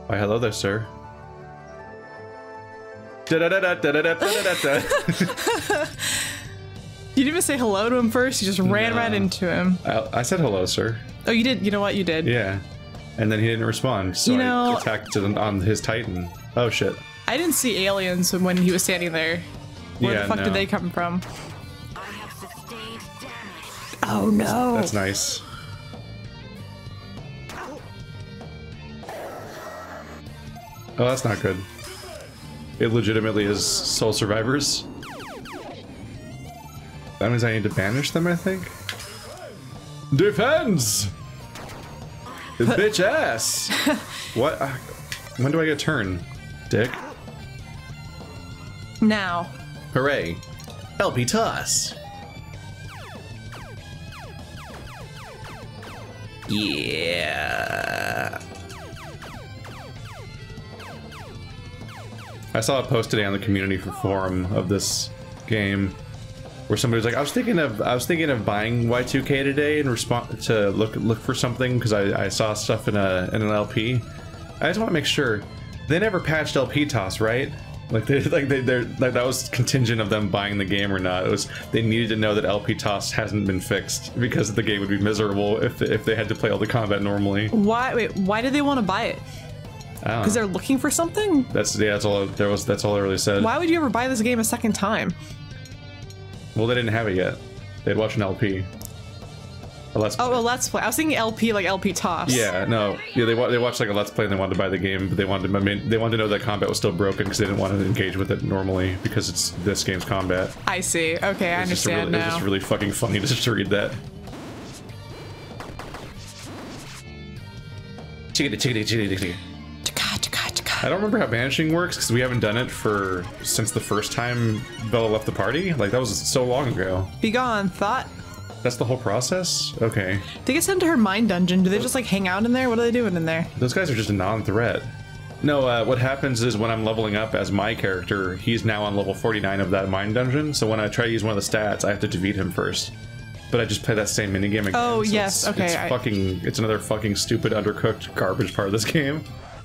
Why, hello there, sir. You didn't even say hello to him first. You just ran right into him. I said hello, sir. Oh, you did. You know what? You did. Yeah. And then he didn't respond, so I attacked on his Titan. Oh, shit. I didn't see aliens when he was standing there. Where the fuck did they come from? Oh, no. That's nice. Oh, that's not good. It legitimately is soul survivors. That means I need to banish them, I think? Defense! Bitch ass! What? When do I get turn? Dick? Now. Hooray. LP toss! Yeah! I saw a post today on the community forum of this game where somebody was like, I was thinking of buying Y2K today and respond to look for something because I saw stuff in an LP. I just want to make sure they never patched LP toss, right? Like that was contingent of them buying the game or not. It was they needed to know that LP toss hasn't been fixed because the game would be miserable if they had to play all the combat normally. Why? Wait, why did they want to buy it? Because they're looking for something? That's all I really said. Why would you ever buy this game a second time? Well, they didn't have it yet. They'd watch an LP. A Let's Play. Oh, a Let's Play. I was thinking LP, like LP toss. Yeah, no. Yeah, they watched like a Let's Play and they wanted to buy the game, but they wanted to know that combat was still broken because they didn't want to engage with it normally because it's this game's combat. I see. Okay, I understand now. It's just really fucking funny to read that. Chickadee. I don't remember how banishing works because we haven't done it since the first time Bella left the party. Like that was so long ago. Be gone, thought. That's the whole process? Okay. They get sent to her mind dungeon. Do they just like hang out in there? What are they doing in there? Those guys are just a non-threat. No, what happens is when I'm leveling up as my character, he's now on level 49 of that mind dungeon. So when I try to use one of the stats, I have to defeat him first. But I just play that same minigame again. Oh, so yes, okay. It's another fucking stupid, undercooked garbage part of this game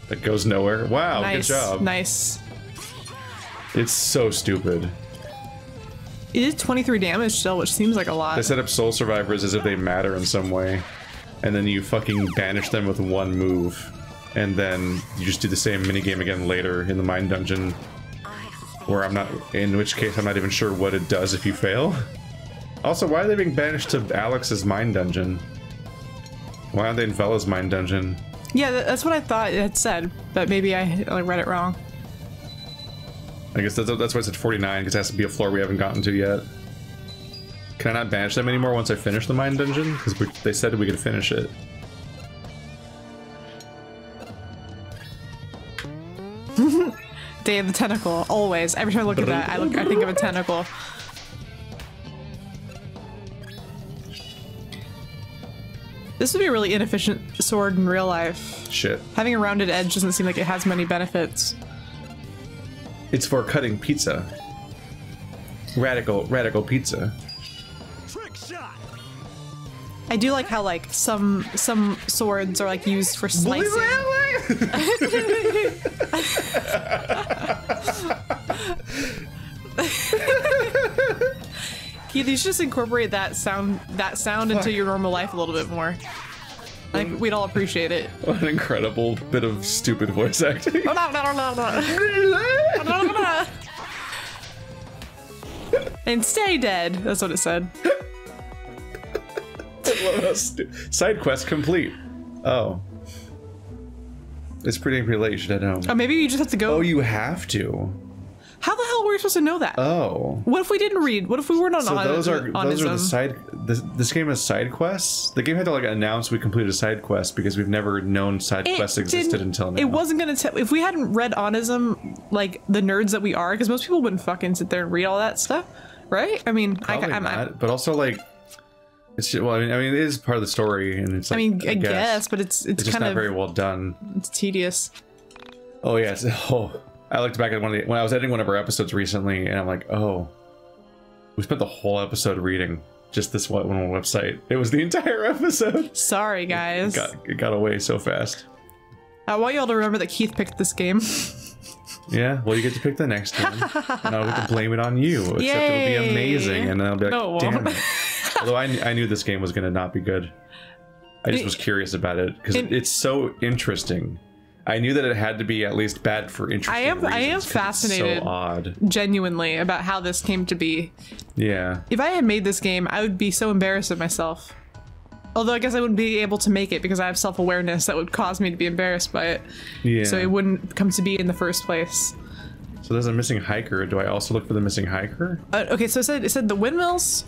that goes nowhere. Wow, nice, good job. Nice. It's so stupid. It is 23 damage still, which seems like a lot. They set up soul survivors as if they matter in some way. And then you fucking banish them with one move. And then you just do the same minigame again later in the mind dungeon. Where in which case I'm not even sure what it does if you fail. Also, why are they being banished to Alex's mind dungeon? Why aren't they in Vella's mind dungeon? Yeah, that's what I thought it had said, but maybe I read it wrong. I guess that's why it's at 49, because it has to be a floor we haven't gotten to yet. Can I not banish them anymore once I finish the mind dungeon? Because they said we could finish it. Day of the Tentacle, always. Every time I look at that, I think of a tentacle. This would be a really inefficient sword in real life. Shit. Having a rounded edge doesn't seem like it has many benefits. It's for cutting pizza. Radical pizza. Trick shot. I do like how like some swords are like used for slicing. Keith, you should just incorporate that sound into your normal life a little bit more. Like, we'd all appreciate it. What an incredible bit of stupid voice acting. And stay dead. That's what it said. I love how side quest complete. Oh. It's pretty late, you should head home. Oh, maybe you just have to go. Oh, you have to. How the hell were we supposed to know that? Oh. What if we didn't read? What if we weren't on those are the side. This game has side quests. The game had to like announce we completed a side quest because we've never known side quests existed until now. It wasn't gonna tell if we hadn't read Onism like the nerds that we are, because most people wouldn't fucking sit there and read all that stuff, right? I mean, I'm not. But also like, it's just, well, I mean, it is part of the story, and it's. Like, I mean, I guess, but it's just kind not of very well done. It's tedious. Oh yes. Oh. I looked back at when I was editing one of our episodes recently, and I'm like, oh, we spent the whole episode reading just this one website. It was the entire episode. Sorry, guys. It got away so fast. I want y'all to remember that Keith picked this game. Yeah, well, you get to pick the next one, and I'll get to blame it on you. Except Yay. it'll be amazing, and then I'll be like, No, it damn won't. it. Although I knew this game was going to not be good. I just was curious about it, because it's so interesting. I knew that it had to be at least bad for interesting reasons. I am 'Cause fascinated, it's so odd. genuinely, about how this came to be. Yeah. If I had made this game, I would be so embarrassed of myself. Although I guess I wouldn't be able to make it because I have self-awareness that would cause me to be embarrassed by it. Yeah. So it wouldn't come to be in the first place. So there's a missing hiker. Do I also look for the missing hiker? Okay, so it said the windmills.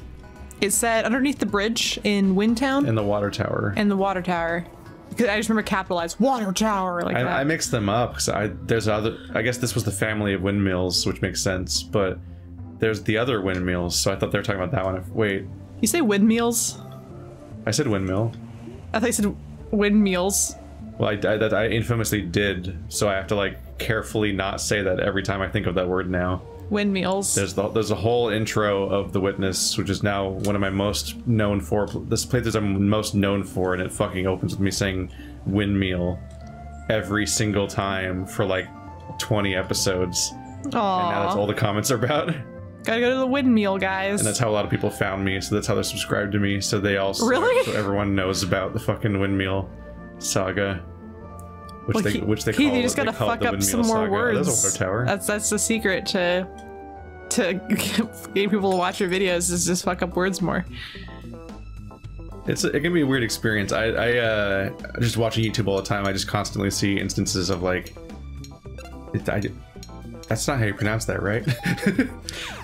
It said underneath the bridge in Windtown. And the water tower. And the water tower. Because I just remember capitalized water tower like that. I mixed them up because there's other. I guess this was the family of windmills, which makes sense. But there's the other windmills, so I thought they were talking about that one. Wait, You say windmills? I said windmill. I thought you said windmills. Well, I infamously did, so I have to like carefully not say that every time I think of that word now. Windmills. There's a whole intro of The Witness, which is now one of my most known for. This playthrough I'm most known for, and it fucking opens with me saying windmill every single time for like 20 episodes. Aww. And now that's all the comments are about. Gotta go to the windmill, guys. And that's how a lot of people found me, so that's how they're subscribed to me, so they also Really? so everyone knows about the fucking windmill saga. Which Well, they Keith, call you just they gotta call it fuck the up some windmill more saga. words. There's a water tower. That's the secret to get people to watch your videos is just fuck up words more. It can be a weird experience. I just watching YouTube all the time. I just constantly see instances of like, that's not how you pronounce that, right?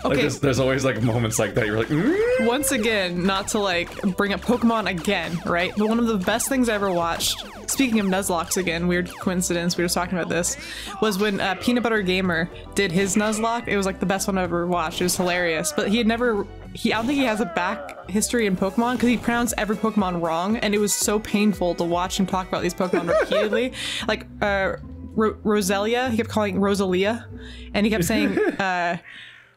Like Okay. there's always like moments like that. You're like, Once again, not to like bring up Pokemon again, right? But one of the best things I ever watched, speaking of Nuzlocke again, weird coincidence, we were talking about this, was when Peanut Butter Gamer did his Nuzlocke. It was like the best one I've ever watched. It was hilarious. But he had never, I don't think he has a back history in Pokemon because he pronounced every Pokemon wrong, and it was so painful to watch him talk about these Pokemon repeatedly. Like, Roselia, he kept calling Rosalia, and he kept saying,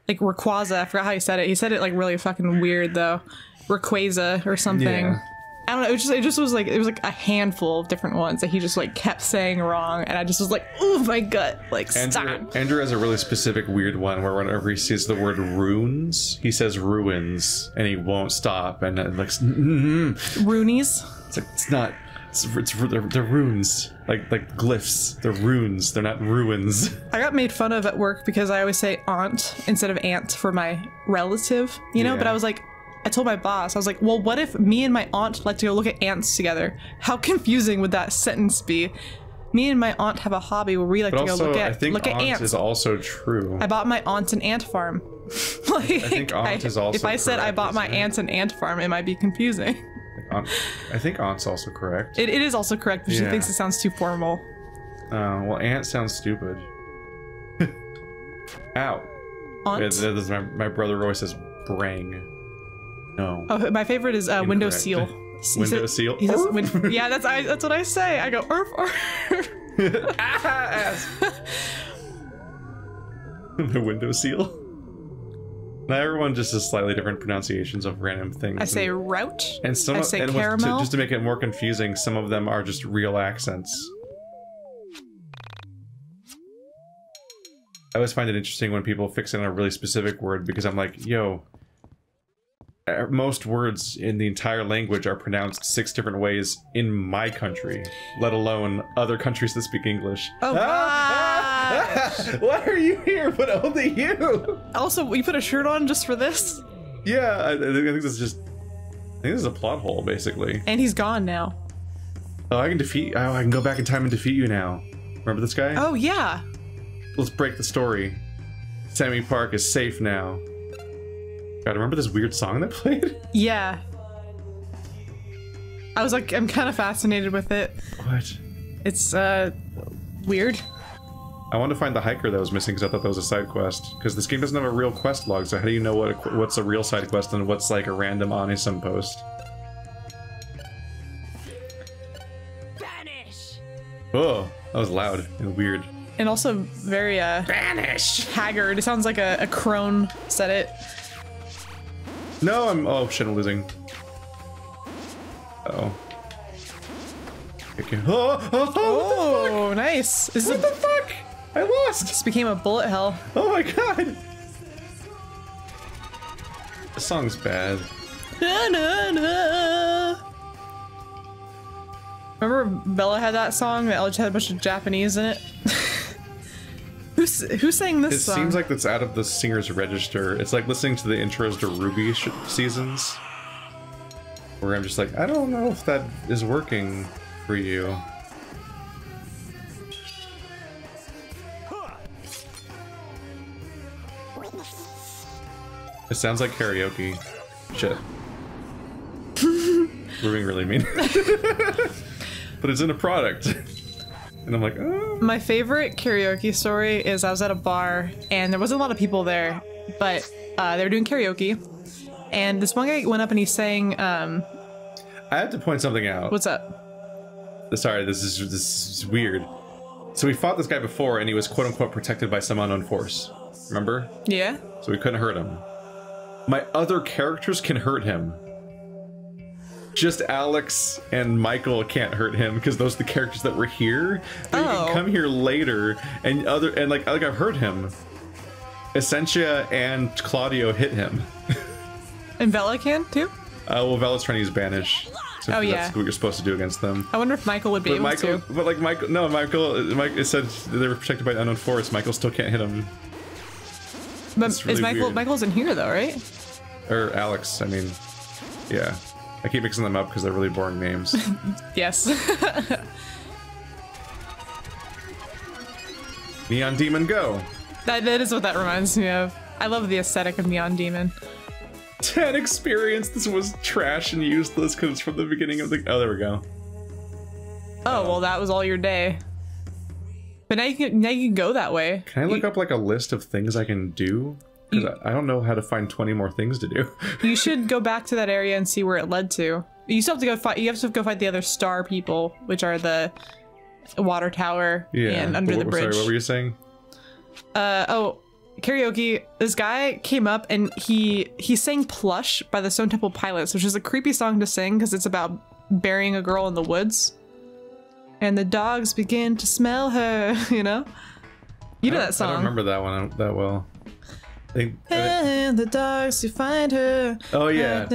like Rayquaza. I forgot how he said it. He said it like really fucking weird though. Rayquaza or something. Yeah. I don't know. It just was like, it was like a handful of different ones that he just like kept saying wrong, and I just was like, ooh, my gut, like stop. Andrew has a really specific weird one where whenever he sees the word runes, he says ruins, and he won't stop, and like, Roonies. It's like it's not. They're runes, like glyphs. They're runes. They're not ruins. I got made fun of at work because I always say aunt instead of aunt for my relative, you know. Yeah. But I was like, I told my boss, I was like, well, what if me and my aunt like to go look at ants together? How confusing would that sentence be? Me and my aunt have a hobby where we like But to go also, look I at think aunt ants. is also true. I bought my aunt an ant farm. Like, I think aunt is also if I said I correct, bought my isn't it? aunt an ant farm, it might be confusing. I think aunt's also correct. It is also correct, but she Yeah. thinks it sounds too formal. Well, aunt sounds stupid. Ow. Aunt? Yeah, my brother always says brang. No. Oh, my favorite is window Incorrect. seal. Window seal? He says, yeah, that's what I say. I go, "Arf, arf." The window seal. Now everyone just has slightly different pronunciations of random things. I say route. and some I say and caramel. just to make it more confusing, some of them are just real accents. I always find it interesting when people fix it on a really specific word, because I'm like, yo, most words in the entire language are pronounced 6 different ways in my country, let alone other countries that speak English. Oh, Why are you here, but only you? Also, you put a shirt on just for this? Yeah, I think this is just... I think this is a plot hole, basically. And he's gone now. Oh, I can go back in time and defeat you now. Remember this guy? Oh, yeah. Let's break the story. Sammy Park is safe now. God, remember this weird song that played? Yeah. I was like, I'm kind of fascinated with it. What? It's, weird. I want to find the hiker that was missing because I thought that was a side quest. Because this game doesn't have a real quest log, so how do you know what's a real side quest and what's like a random Anisum post? Vanish! Oh, that was loud and weird. And also very, Vanish! haggard. It sounds like a crone said it. No, oh shit, I'm losing. Uh oh. Oh, nice. What the fuck? I lost. This became a bullet hell. Oh my god. This song's bad. Na, na, na. Remember Bella had that song that just had a bunch of Japanese in it? Who sang this song? It seems like that's out of the singer's register. It's like listening to the intros to Ruby seasons. Where I'm just like, I don't know if that is working for you. It sounds like karaoke. Shit. We're being really mean. But it's in a product. And I'm like, oh. My favorite karaoke story is I was at a bar and there wasn't a lot of people there, but they were doing karaoke. And this one guy went up and he sang, I have to point something out. what's up? Sorry, this is weird. So we fought this guy before and he was quote unquote protected by some unknown force. Remember? Yeah? So we couldn't hurt him. My other characters can hurt him. Just Alex and Michael can't hurt him because those are the characters that were here. They can come here later and like I've hurt him. Essentia and Claudio hit him. And Bella can too? Well, Bella's trying to use Banish. So that's what you're supposed to do against them. I wonder if Michael would be able to. But like Michael, it said they were protected by an unknown force. Michael still can't hit him. But really is Michael's in here though, right? Or Alex, I mean, yeah. I keep mixing them up because they're really boring names. Yes. Neon Demon Go. That is what that reminds me of. I love the aesthetic of Neon Demon. 10 experience. This was trash and useless because it's from the beginning of the. Oh, there we go. Oh well, that was all your day. But now you can go that way. Can I look up like a list of things I can do? Because I don't know how to find 20 more things to do. You should go back to that area and see where it led to. You still have to go fight. You have to go fight the other star people, which are the water tower and under the bridge. Sorry, what were you saying? Karaoke. This guy came up and he sang "Plush" by the Stone Temple Pilots, which is a creepy song to sing because it's about burying a girl in the woods. And the dogs begin to smell her. You know. You know that song. I don't remember that one that well. And the dogs to find her. Oh yeah.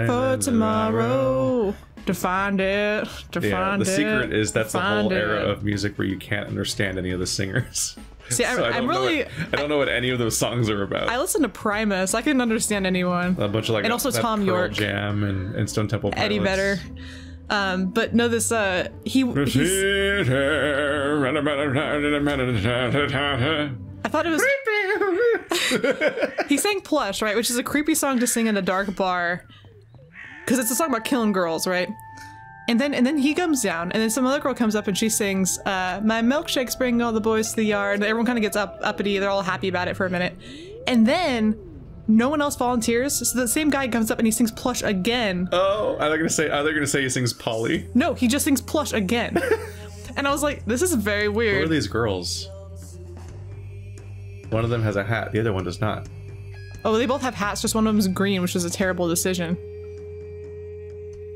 For tomorrow to find it. The secret is that's the whole era of music where you can't understand any of the singers. See, so I don't know what any of those songs are about. I listen to Primus. I couldn't understand anyone. A bunch of like, and also Tom Pearl York, Jam, and Stone Temple Pilots. Eddie Vedder. But no, this I thought it was. He sang "Plush," right, which is a creepy song to sing in a dark bar, because it's a song about killing girls, right? And then he comes down, and then some other girl comes up and she sings, "My milkshake's bringing all the boys to the yard." And everyone kind of gets uppity. They're all happy about it for a minute, and then no one else volunteers. So the same guy comes up and he sings "Plush" again. Oh, are they gonna say he sings Polly? No, he just sings "Plush" again. And I was like, this is very weird. Who are these girls? One of them has a hat, the other one does not. Oh, they both have hats, just one of them's green, which was a terrible decision.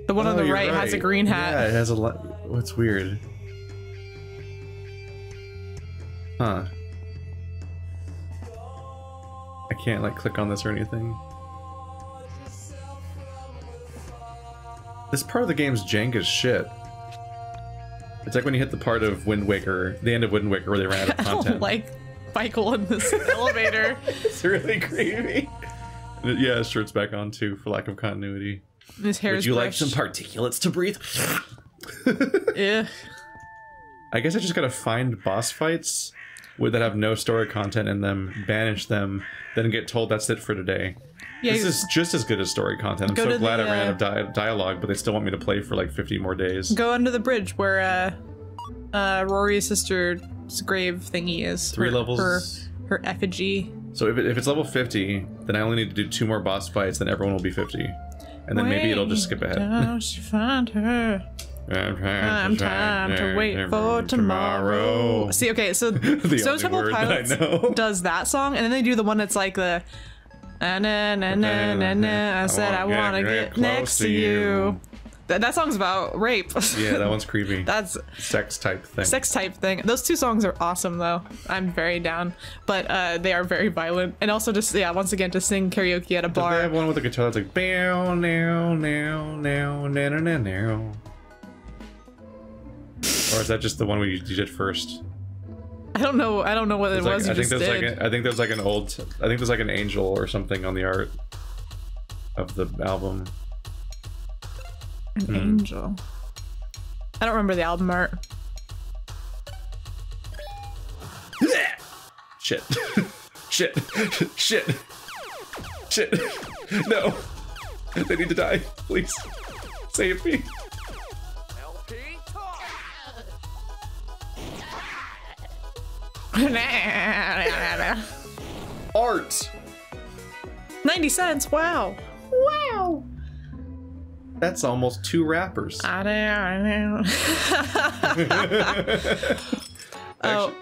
The one on the right has a green hat. Yeah, it has a lot. What's weird? Huh. I can't like click on this or anything. This part of the game's jank as shit. It's like when you hit the part of Wind Waker, the end of Wind Waker where they ran out of content. I don't like Michael in this elevator. It's really creepy. Yeah, his shirt's back on too for lack of continuity. His hair is Would you like some particulates to breathe? Yeah. I guess I just gotta find boss fights that have no story content in them, banish them, then get told that's it for today. Yeah, this is just as good as story content. I'm so glad I ran out of dialogue, but they still want me to play for like 50 more days. Go under the bridge where Rory's sister's grave thingy is. 3 levels. Her effigy. So if it's level 50, then I only need to do 2 more boss fights, then everyone will be 50. And then maybe it'll just skip ahead. Don't you find her? Time to wait for tomorrow. See, okay, so Stone Temple Pilots does that song, and then they do the one that's like the I said I want to get next to you. That song's about rape. Yeah, that one's creepy. That's sex type thing. Sex type thing. Those two songs are awesome though. I'm very down, but they are very violent. And also just once again to sing karaoke at a bar. They have one with a guitar that's like bow now now now now now now. Or is that just the one you did first? I don't know what it was. I think there's like an angel or something on the art of the album. An angel. I don't remember the album art. Shit. Shit. Shit. Shit. No. They need to die. Please. Save me. Art. 90 cents. Wow. Wow. That's almost 2 rappers. I know. Oh.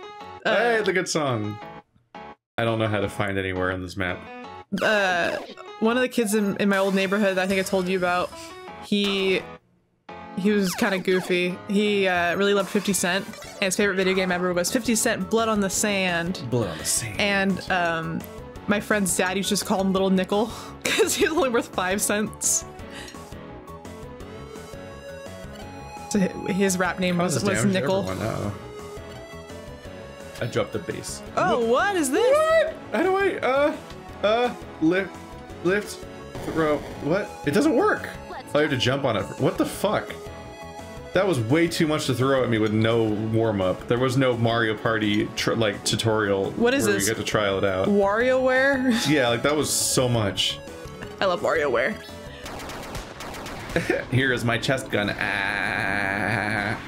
Hey, the good song. I don't know how to find anywhere in this map. One of the kids in my old neighborhood that I think I told you about, he was kind of goofy. He really loved 50 Cent, and his favorite video game ever was 50 Cent Blood on the Sand. Blood on the Sand. And my friend's dad used to just call him Little Nickel because he was only worth 5 cents. So his rap name was Nickel. I dropped the bass. Oh, what is this? What? How do I lift throw? What? It doesn't work. I have to jump on it. What the fuck? That was way too much to throw at me with no warm-up. There was no Mario Party like tutorial. What is where this? You get to trial it out. WarioWare? Yeah, like that was so much. I love WarioWare. Here is my chest gun. Ah.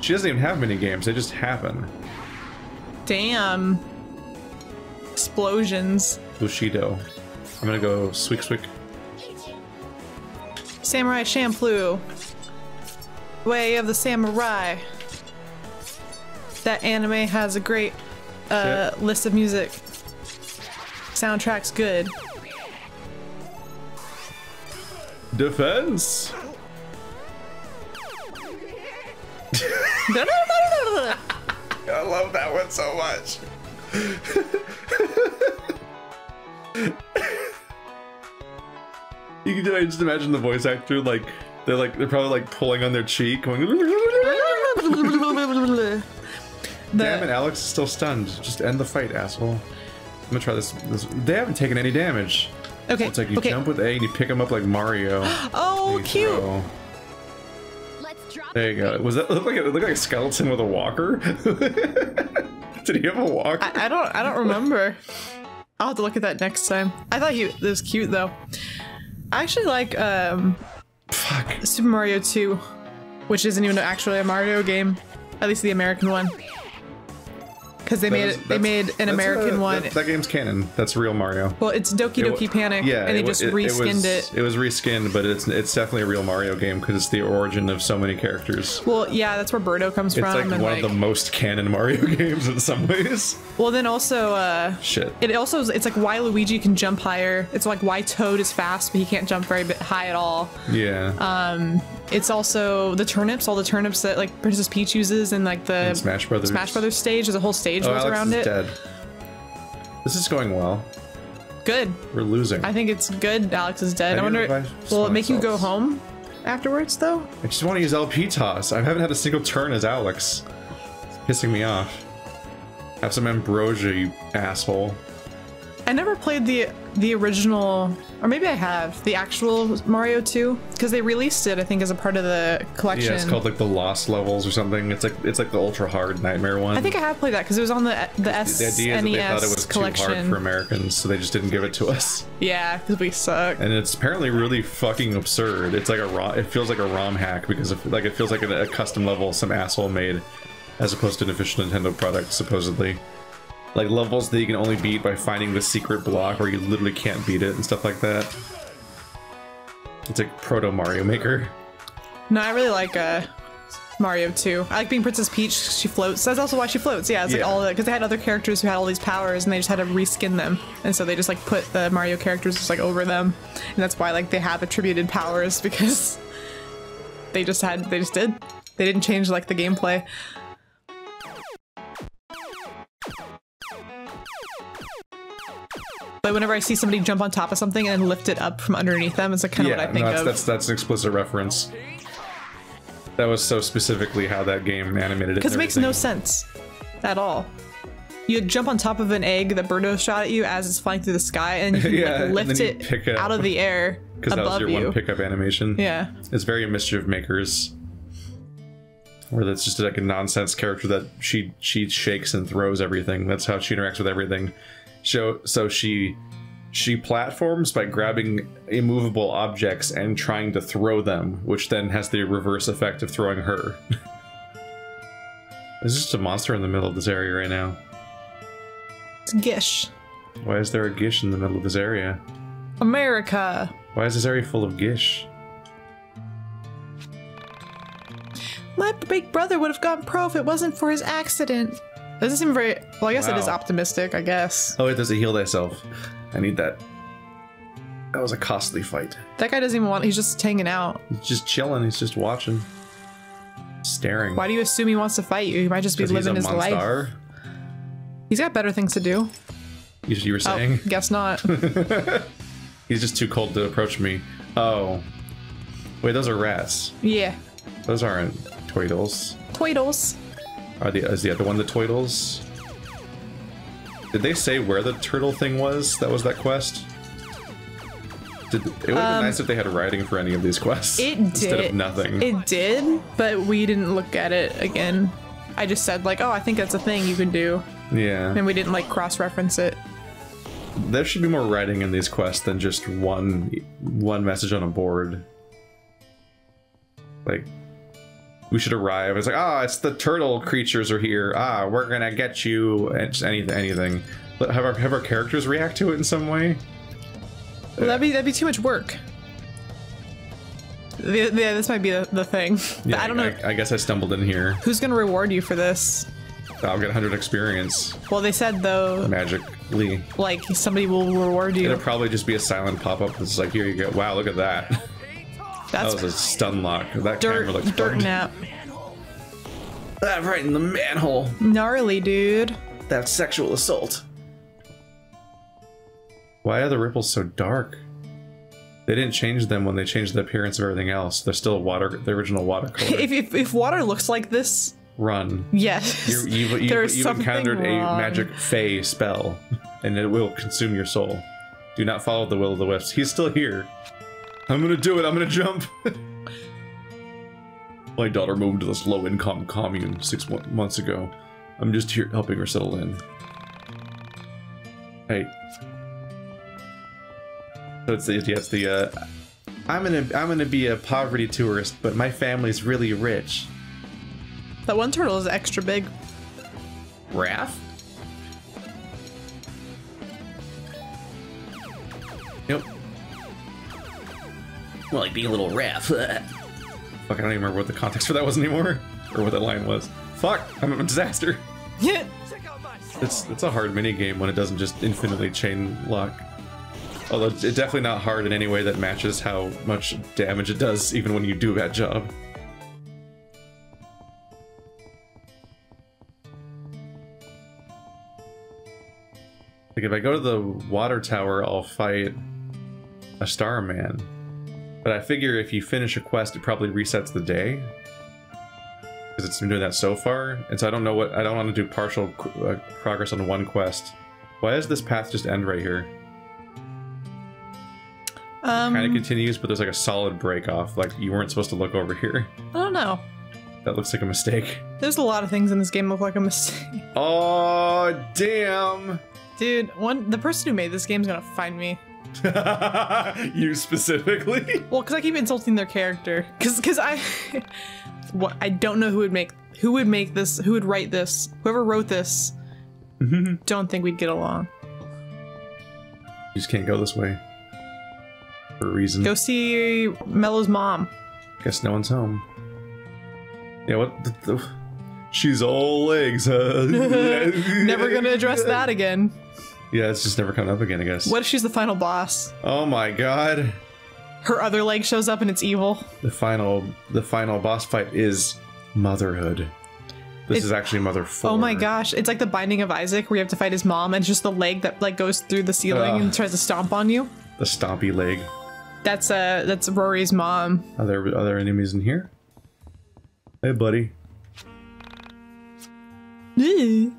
She doesn't even have mini games. They just happen. Damn. Explosions. Bushido. I'm gonna go swick. Samurai Champloo. Way of the Samurai. That anime has a great list of music. Soundtrack's good. Defense. I love that one so much. You can just imagine the voice actor they're probably like pulling on their cheek, going. Damn it, Alex is still stunned. Just end the fight, asshole. I'm gonna try this. They haven't taken any damage. Okay. It's like you jump with A and you pick them up like Mario. Oh, cute. Throw. There you go. Was that look like a skeleton with a walker? Did he have a walker? I don't remember. I'll have to look at that next time. I thought it was cute though. I actually like Super Mario 2, which isn't even actually a Mario game, at least the American one. Because they made an American one. That game's canon. That's real Mario. Well, it's Doki Doki Panic, yeah, and they just reskinned it. It was reskinned, but it's definitely a real Mario game because it's the origin of so many characters. Well, yeah, that's where Birdo comes from. It's like one of the most canon Mario games in some ways. Well, then also, shit. It's like why Luigi can jump higher. It's like why Toad is fast, but he can't jump very high at all. Yeah. It's also the turnips, all the turnips that like Princess Peach uses in like the Smash Brothers stage. There's a whole stage built around it. Dead. This is going well. Good. We're losing. I think it's good. Alex is dead. I wonder, will it make you go home afterwards though? I just want to use LP toss. I haven't had a single turn as Alex. It's pissing me off. Have some ambrosia, you asshole. I never played the original, or maybe I have, the actual Mario 2, because they released it, I think, as a part of the collection. Yeah, it's called like the Lost Levels or something. It's like the ultra hard nightmare one. I think I have played that because it was on the SNES collection. The idea is that they thought it was too hard for Americans, so they just didn't give it to us. Yeah, because we suck. And it's apparently really fucking absurd. It's like it feels like a ROM hack because it feels like a custom level some asshole made, as opposed to an official Nintendo product supposedly. Like levels that you can only beat by finding the secret block where you literally can't beat it and stuff like that. It's like proto Mario Maker. No, I really like Mario 2. I like being Princess Peach. She floats. That's also why she floats. Yeah, it's like all because they had other characters who had all these powers and they just had to reskin them. And so they just like put the Mario characters just like over them. And that's why like they have attributed powers because they just did. They didn't change like the gameplay. But whenever I see somebody jump on top of something and then lift it up from underneath them, it's like kind of what I think of. That's an explicit reference. That was so specifically how that game animated it. Because it makes no sense at all. You jump on top of an egg that Birdo shot at you as it's flying through the sky, and you can like, lift it out of the air above you. Because that was your one pickup animation. Yeah. It's very Mischief Makers. Where that's just like a nonsense character that she shakes and throws everything. That's how she interacts with everything. So she platforms by grabbing immovable objects and trying to throw them, which then has the reverse effect of throwing her. There's just a monster in the middle of this area right now. It's Gish. Why is there a Gish in the middle of this area? America. Why is this area full of Gish? My big brother would have gone pro if it wasn't for his accident. Doesn't seem very... Well, I guess it is optimistic, I guess. Oh, it does a heal thyself. I need that. That was a costly fight. That guy doesn't even want... He's just hanging out. He's just chilling. He's just watching. Staring. Why do you assume he wants to fight you? He might just be living his life. He's got better things to do. You were saying? Oh, guess not. He's just too cold to approach me. Oh. Wait, those are rats. Yeah. Those aren't Toidles. Toidles. Is the other one the Toidles? Did they say where the turtle thing was? That was that quest? It would have been nice if they had writing for any of these quests. It instead did. Of nothing. It did, but we didn't look at it again. I just said like, oh, I think that's a thing you can do. Yeah. And we didn't like cross-reference it. There should be more writing in these quests than just one message on a board. Like, we should arrive. It's like, ah, it's the turtle creatures are here. Ah, we're gonna get you. And just anything. Have our characters react to it in some way. Well, that'd be too much work. Yeah, this might be the thing. Yeah, I don't know. I guess I stumbled in here. Who's gonna reward you for this? I'll get 100 experience. Well, they said though, magically, like somebody will reward you. It'll probably just be a silent pop-up that's like, here you go. Wow, look at that. That was a stun lock. That camera looks dirt nap. That right in the manhole. Gnarly, dude. That's sexual assault. Why are the ripples so dark? They didn't change them when they changed the appearance of everything else. They're still the original watercolor. if water looks like this, run. Yes. You've encountered a magic fey spell, and it will consume your soul. Do not follow the will of the wisps. He's still here. I'm gonna do it. I'm gonna jump. My daughter moved to this low-income commune 6 months ago. I'm just here helping her settle in. Hey. So it's the I'm gonna be a poverty tourist, but my family's really rich. That one turtle is extra big. Raph? Yep. Well, like being a little Raph. Fuck, I don't even remember what the context for that was anymore, or what that line was. Fuck, I'm a disaster. Yeah. It's a hard mini game when it doesn't just infinitely chain lock. Although it's definitely not hard in any way that matches how much damage it does, even when you do a bad job. Like, if I go to the water tower, I'll fight a Starman. But I figure if you finish a quest, it probably resets the day. Because it's been doing that so far. And so I don't want to do partial progress on one quest. Why does this path just end right here? Kind of continues, but there's like a solid break off. Like, you weren't supposed to look over here. I don't know. That looks like a mistake. There's a lot of things in this game that look like a mistake. Oh, damn! Dude, the person who made this game is gonna find me. You specifically? Well, because I keep insulting their character. Because I don't know who would make this, who would write this. Whoever wrote this, don't think we'd get along. You just can't go this way. For a reason. Go see Mello's mom. Guess no one's home. Yeah, what? She's all legs, huh? Never gonna address that again. Yeah, it's just never coming up again, I guess. What if she's the final boss? Oh my god. Her other leg shows up and it's evil. The final boss fight is motherhood. This is actually Mother 4. Oh my gosh, it's like the Binding of Isaac where you have to fight his mom and it's just the leg that like goes through the ceiling and tries to stomp on you. The stompy leg. That's Rory's mom. Are there enemies in here? Hey, buddy. You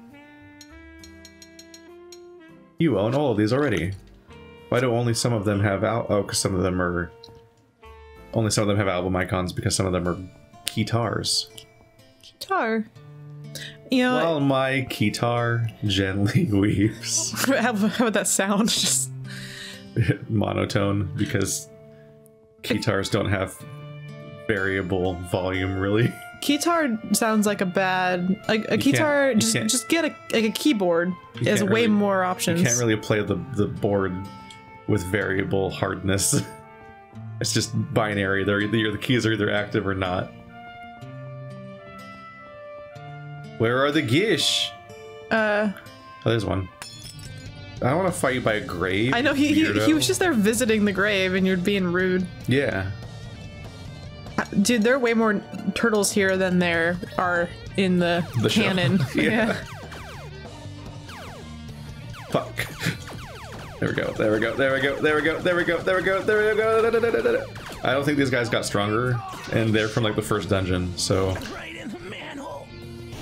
own all of these already. Why do only some of them have because some of them have album icons because some of them are guitars. Guitar. You know, while my guitar gently weeps. How would that sound? Just monotone, because guitars don't have variable volume, really. Guitar sounds like a bad a guitar. Just get a keyboard. There's way more options. You can't really play the board with variable hardness. It's just binary. The keys are either active or not. Where are the gish? Oh, there's one. I don't want to fight you by a grave. I know he was just there visiting the grave, and you're being rude. Yeah. Dude, there are way more turtles here than there are in the canon. Yeah. Fuck. There we go. There we go. There we go. There we go. There we go. There we go. There we go. I don't think these guys got stronger, and they're from like the first dungeon. So.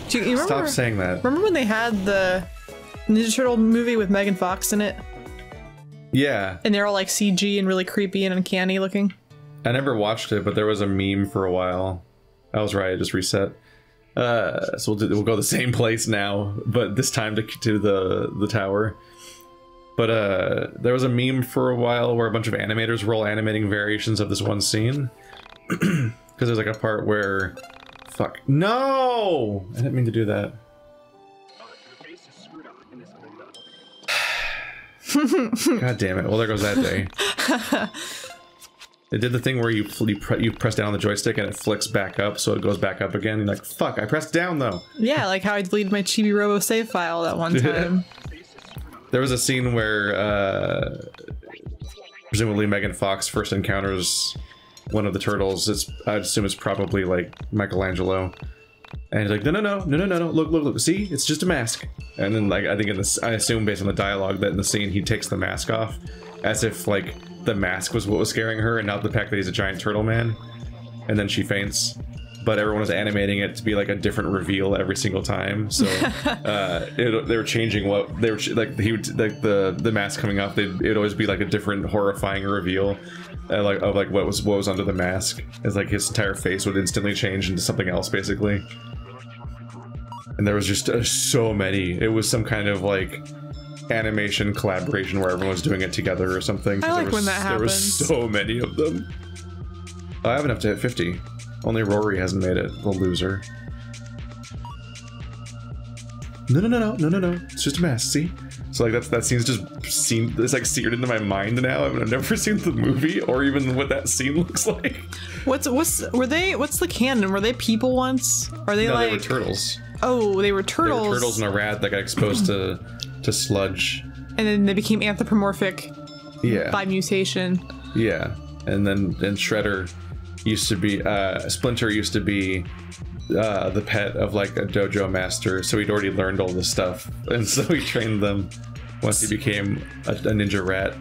You remember, stop saying that. Remember when they had the Ninja Turtle movie with Megan Fox in it? Yeah. And they're all like CG and really creepy and uncanny looking. I never watched it, but there was a meme for a while. I was right. I just reset. So we'll go the same place now, but this time to the tower. But there was a meme for a while where a bunch of animators were all animating variations of this one scene. Because there's like a part where... Fuck. No! I didn't mean to do that. God damn it. Well, there goes that day. It did the thing where you press down on the joystick and it flicks back up, so it goes back up again. You're like, fuck, I pressed down though. Yeah, like how I deleted my Chibi Robo save file that one time. There was a scene where presumably Megan Fox first encounters one of the turtles. I'd assume it's probably like Michelangelo, and he's like, no, look, see, it's just a mask. And then like I assume based on the dialogue that in the scene he takes the mask off, as if like the mask was what was scaring her and not the fact that he's a giant turtle man. And then she faints, but everyone was animating it to be like a different reveal every single time. So they were changing what they were like. He would like the mask coming off. It'd always be like a different horrifying reveal. Like what was under the mask. It's like his entire face would instantly change into something else, basically. And there was just so many. It was some kind of like animation collaboration where everyone was doing it together or something. I like when that happens. There was so many of them. I have enough to hit 50. Only Rory hasn't made it, the loser. No. It's just a mask, see? So like that scene's just it's like seared into my mind now. I mean, I've never seen the movie or even what that scene looks like. What's the canon? Were they people once? Are they they were turtles. Oh, they were turtles. They were turtles and a rat that got exposed to sludge. And then they became anthropomorphic. Yeah. By mutation. Yeah. And Shredder used to be Splinter used to be the pet of like a dojo master, so he'd already learned all this stuff, and so he trained them once he became a ninja rat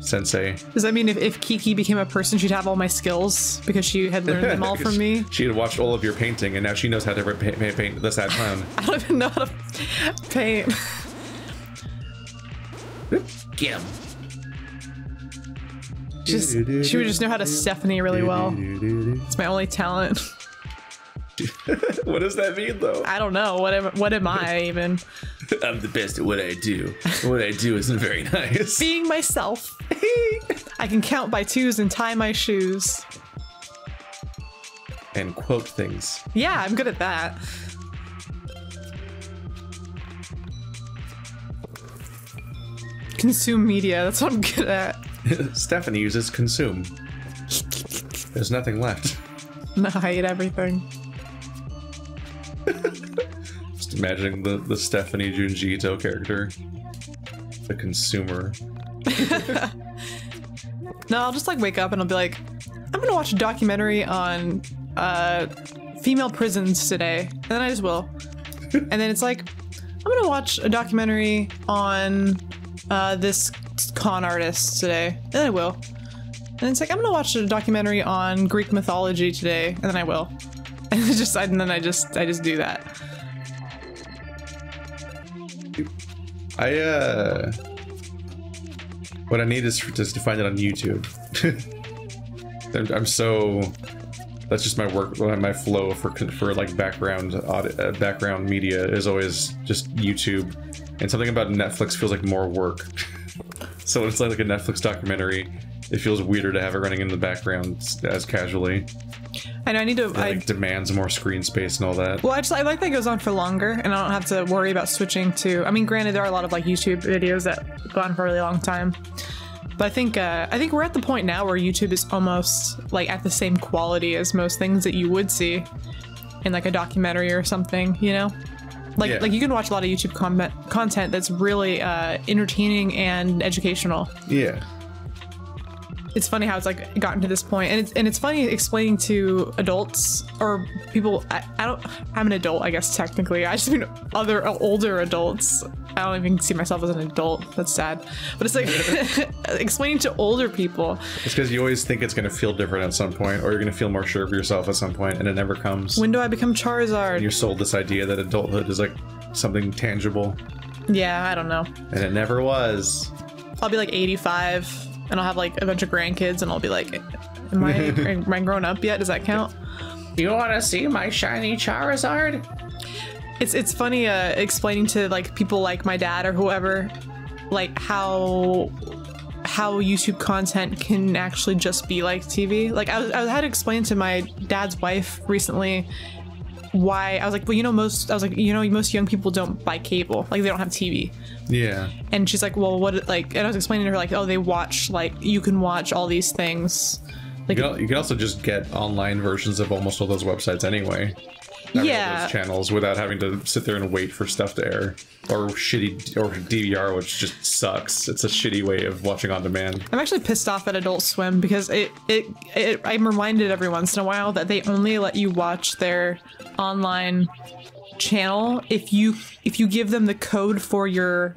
sensei. Does that mean if Kiki became a person, she'd have all my skills because she had learned them all from me? She had watched all of your painting, and now she knows how to paint the sad clown. I don't even know how to paint. Get him. She would just know how to Stephanie really well. It's my only talent. What does that mean, though? I don't know. What am I even? I'm the best at what I do. What I do isn't very nice. Being myself. I can count by twos and tie my shoes. And quote things. Yeah, I'm good at that. Consume media. That's what I'm good at. Stephanie uses consume. There's nothing left. No, I ate everything. Just imagining the Stephanie Junji Ito character. The consumer. No, I'll just like wake up and I'll be like, I'm gonna watch a documentary on female prisons today, and then I just will. And then it's like, I'm gonna watch a documentary on this con artist today, and then I will. And it's like, I'm gonna watch a documentary on Greek mythology today, and then I will. And it's just, and then I just do that. What I need is just to find it on YouTube. I'm so. That's just my work, my flow for like background media is always just YouTube, and something about Netflix feels like more work. So it's like a Netflix documentary. It feels weirder to have it running in the background as casually. I know I need to. It like demands more screen space and all that. Well, I like that it goes on for longer, and I don't have to worry about switching to. I mean, granted, there are a lot of like YouTube videos that go on for a really long time, but I think we're at the point now where YouTube is almost like at the same quality as most things that you would see in like a documentary or something. You know, like you can watch a lot of YouTube content that's really entertaining and educational. Yeah. It's funny how it's like gotten to this point, and it's funny explaining to adults or people. I'm an adult, I guess technically. I just mean other older adults. I don't even see myself as an adult. That's sad, but it's like explaining to older people. It's because you always think it's going to feel different at some point, or you're going to feel more sure of yourself at some point, and it never comes. When do I become Charizard? And you're sold this idea that adulthood is like something tangible. Yeah, I don't know. And it never was. I'll be like 85. And I'll have like a bunch of grandkids, and I'll be like, am I grown up yet? Does that count? You want to see my shiny Charizard? It's funny explaining to like people like my dad or whoever, like how YouTube content can actually just be like TV. Like I had to explain to my dad's wife recently why. I was like, well, most young people don't buy cable, like they don't have TV. Yeah. And she's like, well, what, like, and I was explaining to her, like, oh, they watch, like, you can watch all these things. Like, you can also just get online versions of almost all those websites anyway. Yeah. Those channels without having to sit there and wait for stuff to air. Or DVR, which just sucks. It's a shitty way of watching on demand. I'm actually pissed off at Adult Swim because I'm reminded every once in a while that they only let you watch their online channel if you give them the code for your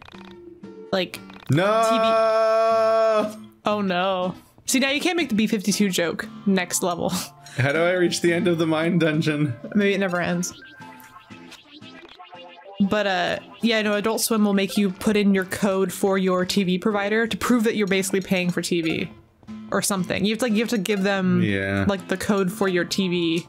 like no TV. Oh no. See, now you can't make the B-52 joke next level. How do I reach the end of the mine dungeon? Maybe it never ends. But yeah, no, Adult Swim will make you put in your code for your TV provider to prove that you're basically paying for TV or something. You have to give them like the code for your TV,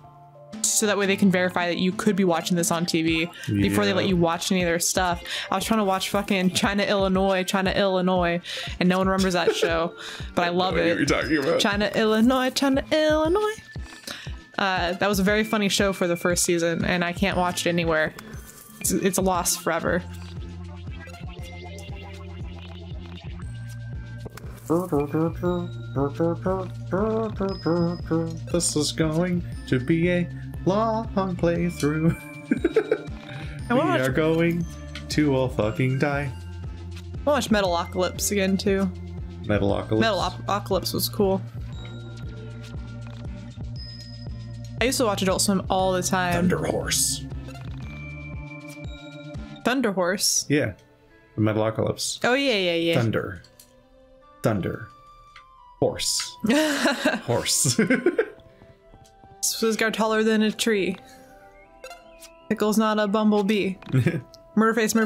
so that way they can verify that you could be watching this on TV before they let you watch any of their stuff. I was trying to watch fucking China, Illinois, and no one remembers that show, but I love it. What are you talking about? China, Illinois. That was a very funny show for the first season, and I can't watch it anywhere. It's a loss forever. This is going to be a long playthrough. We are going to all fucking die. I watched Metalocalypse again too. Metalocalypse was cool. I used to watch Adult Swim all the time. Thunder Horse. Yeah, Metalocalypse. Oh yeah. Thunder. Horse. Horse. This was got taller than a tree. Pickle's not a bumblebee. Murderface.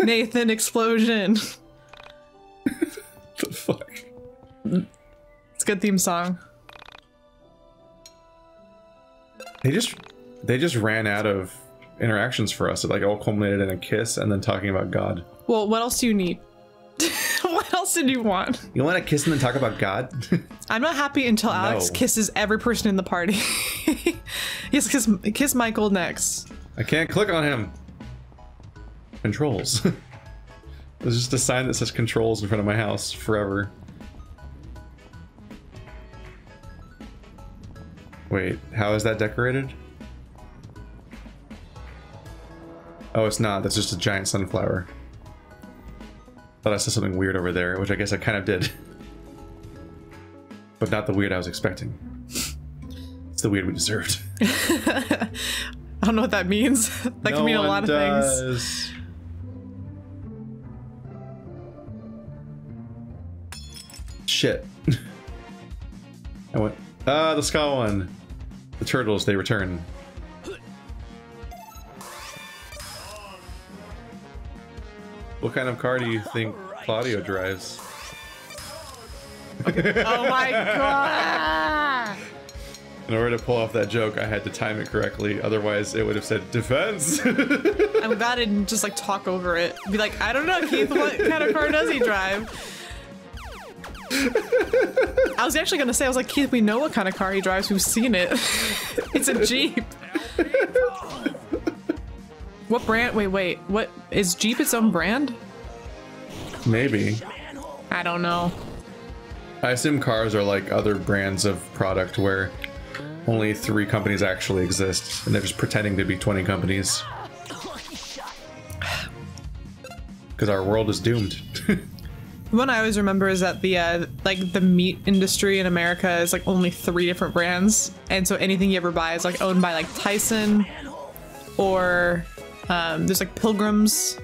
Nathan explosion. The fuck? It's a good theme song. They just ran out of interactions for us. It like all culminated in a kiss and then talking about God. Well, what else do you need? What else did you want? You want to kiss and then talk about God? I'm not happy until Alex kisses every person in the party. Yes, kiss Michael next. I can't click on him. Controls. There's just a sign that says controls in front of my house forever. Wait, how is that decorated? Oh, it's not. That's just a giant sunflower. Thought I saw something weird over there, which I guess I kind of did. But not the weird I was expecting. It's the weird we deserved. I don't know what that means. That can mean a lot of things. Shit. I went. The skull one. The turtles, they return. What kind of car do you think Claudio drives? Oh my god! In order to pull off that joke, I had to time it correctly. Otherwise, it would have said defense. I'm glad I didn't just like talk over it. Be like, I don't know, Keith, what kind of car does he drive? I was actually gonna say, I was like, Keith, we know what kind of car he drives. We've seen it. It's a Jeep. What brand? Wait. What is Jeep its own brand? Maybe. I don't know. I assume cars are like other brands of product where only 3 companies actually exist, and they're just pretending to be 20 companies. Because our world is doomed. One I always remember is that the like the meat industry in America is like only 3 different brands, and so anything you ever buy is like owned by like Tyson, or there's like Pilgrims,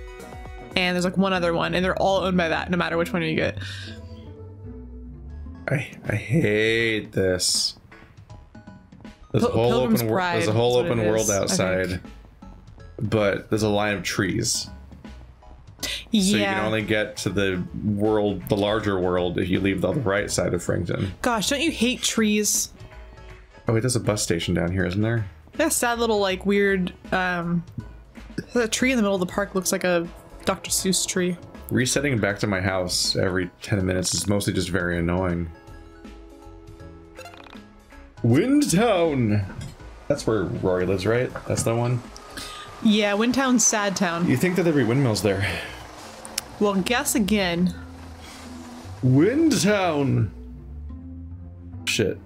and there's like one other one, and they're all owned by that, no matter which one you get. I hate this. There's a whole open world outside, but there's a line of trees. Yeah. So you can only get to the world, the larger world, if you leave the right side of Frankton. Gosh, don't you hate trees? Oh wait, there's a bus station down here, isn't there? That sad little like weird that tree in the middle of the park looks like a Dr. Seuss tree. Resetting back to my house every 10 minutes is mostly just very annoying. Windtown! That's where Rory lives, right? That's the one? Yeah, Windtown's Sad Town. You think that there'd be windmills there? Well, guess again. Windtown! Shit.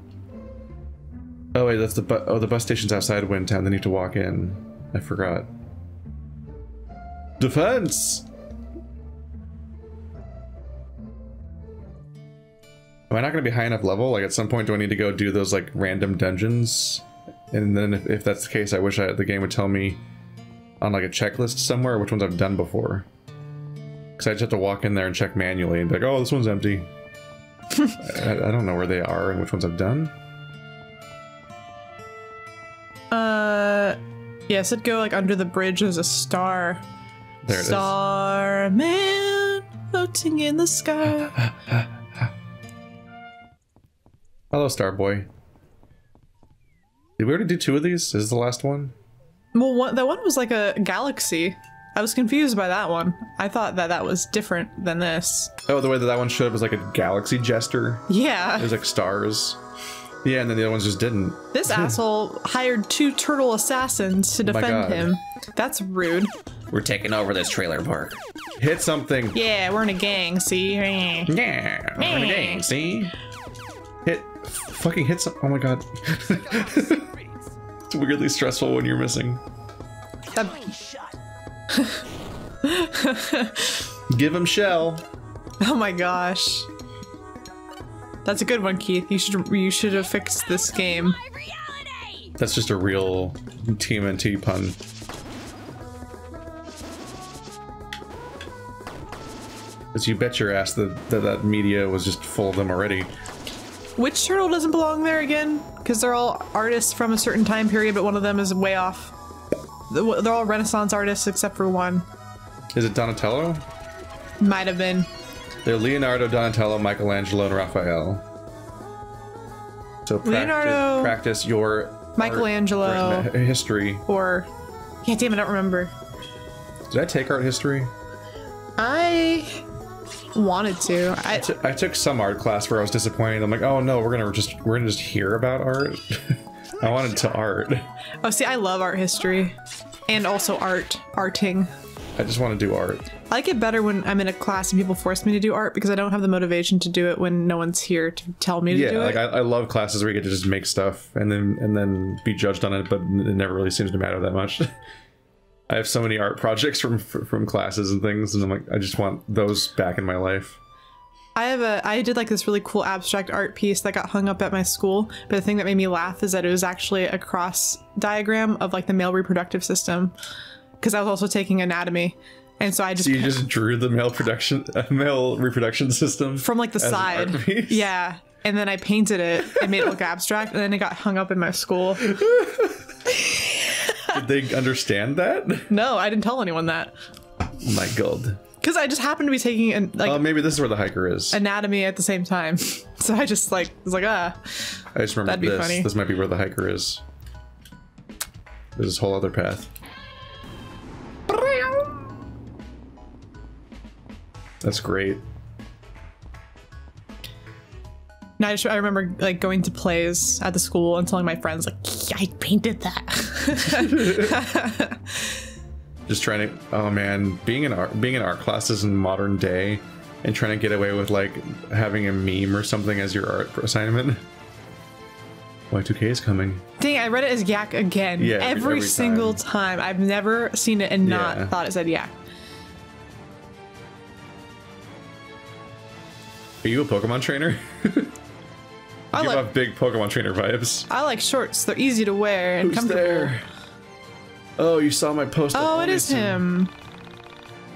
Oh wait, that's the the bus station's outside Windtown. They need to walk in. I forgot. Defense! Am I not going to be high enough level? Like, at some point, do I need to go do those, like, random dungeons? And then if that's the case, I wish the game would tell me on, like, a checklist somewhere which ones I've done before. Because I just have to walk in there and check manually and be like, oh, this one's empty. I don't know where they are and which ones I've done. Yeah, it said go, like, under the bridge. There's a star. There it is. Starman floating in the sky. Hello, Starboy. Did we already do 2 of these? Is this the last one? Well, that one was like a galaxy. I was confused by that one. I thought that was different than this. Oh, the way that one showed up was like a galaxy jester. Yeah. It was like stars. Yeah, and then the other ones just didn't. This asshole hired 2 turtle assassins to defend him. That's rude. We're taking over this trailer park. Hit something. Yeah, we're in a gang, see? Yeah, we're in a gang, see? Fucking hit some. Oh my god. It's weirdly stressful when you're missing. Give him shell. Oh my gosh. That's a good one, Keith. You should have fixed this game. That's just a real TMNT pun. Because you bet your ass that media was just full of them already. Which turtle doesn't belong there again? Because they're all artists from a certain time period, but one of them is way off. They're all Renaissance artists except for one. Is it Donatello? Might have been. They're Leonardo, Donatello, Michelangelo, and Raphael. So Leonardo, practice your Michelangelo history. Or, yeah, damn it, I don't remember. Did I take art history? I wanted to. I took some art class where I was disappointed. I'm like, oh no, we're gonna just hear about art. I wanted to art. Oh, see, I love art history, and also arting. I just want to do art. I like it better when I'm in a class and people force me to do art because I don't have the motivation to do it when no one's here to tell me to do it. Yeah, like I love classes where you get to just make stuff and then be judged on it, but it never really seems to matter that much. I have so many art projects from classes and things, and I'm like, I just want those back in my life. I did like this really cool abstract art piece that got hung up at my school, but the thing that made me laugh is that it was actually a cross diagram of like the male reproductive system, because I was also taking anatomy, and so I just you just drew the male reproduction system from like the side, yeah, and then I painted it and made it look abstract, and then it got hung up in my school. Did they understand that? No, I didn't tell anyone that. My God. Because I just happened to be taking maybe this is where the hiker is. Anatomy at the same time, so I just like was like I just remember that'd be funny. This might be where the hiker is. There's this whole other path. That's great. No, I remember like going to plays at the school and telling my friends like, I painted that. Just trying to, oh man, being in art classes in modern day and trying to get away with like having a meme or something as your art assignment. Y2K is coming. Dang, I read it as YIIK again. Yeah, every single time. I've never seen it and not thought it said YIIK. Are you a Pokemon trainer? I give off big Pokemon trainer vibes. I like shorts. They're easy to wear and comfortable. There? Oh, you saw my post. Oh, it is him.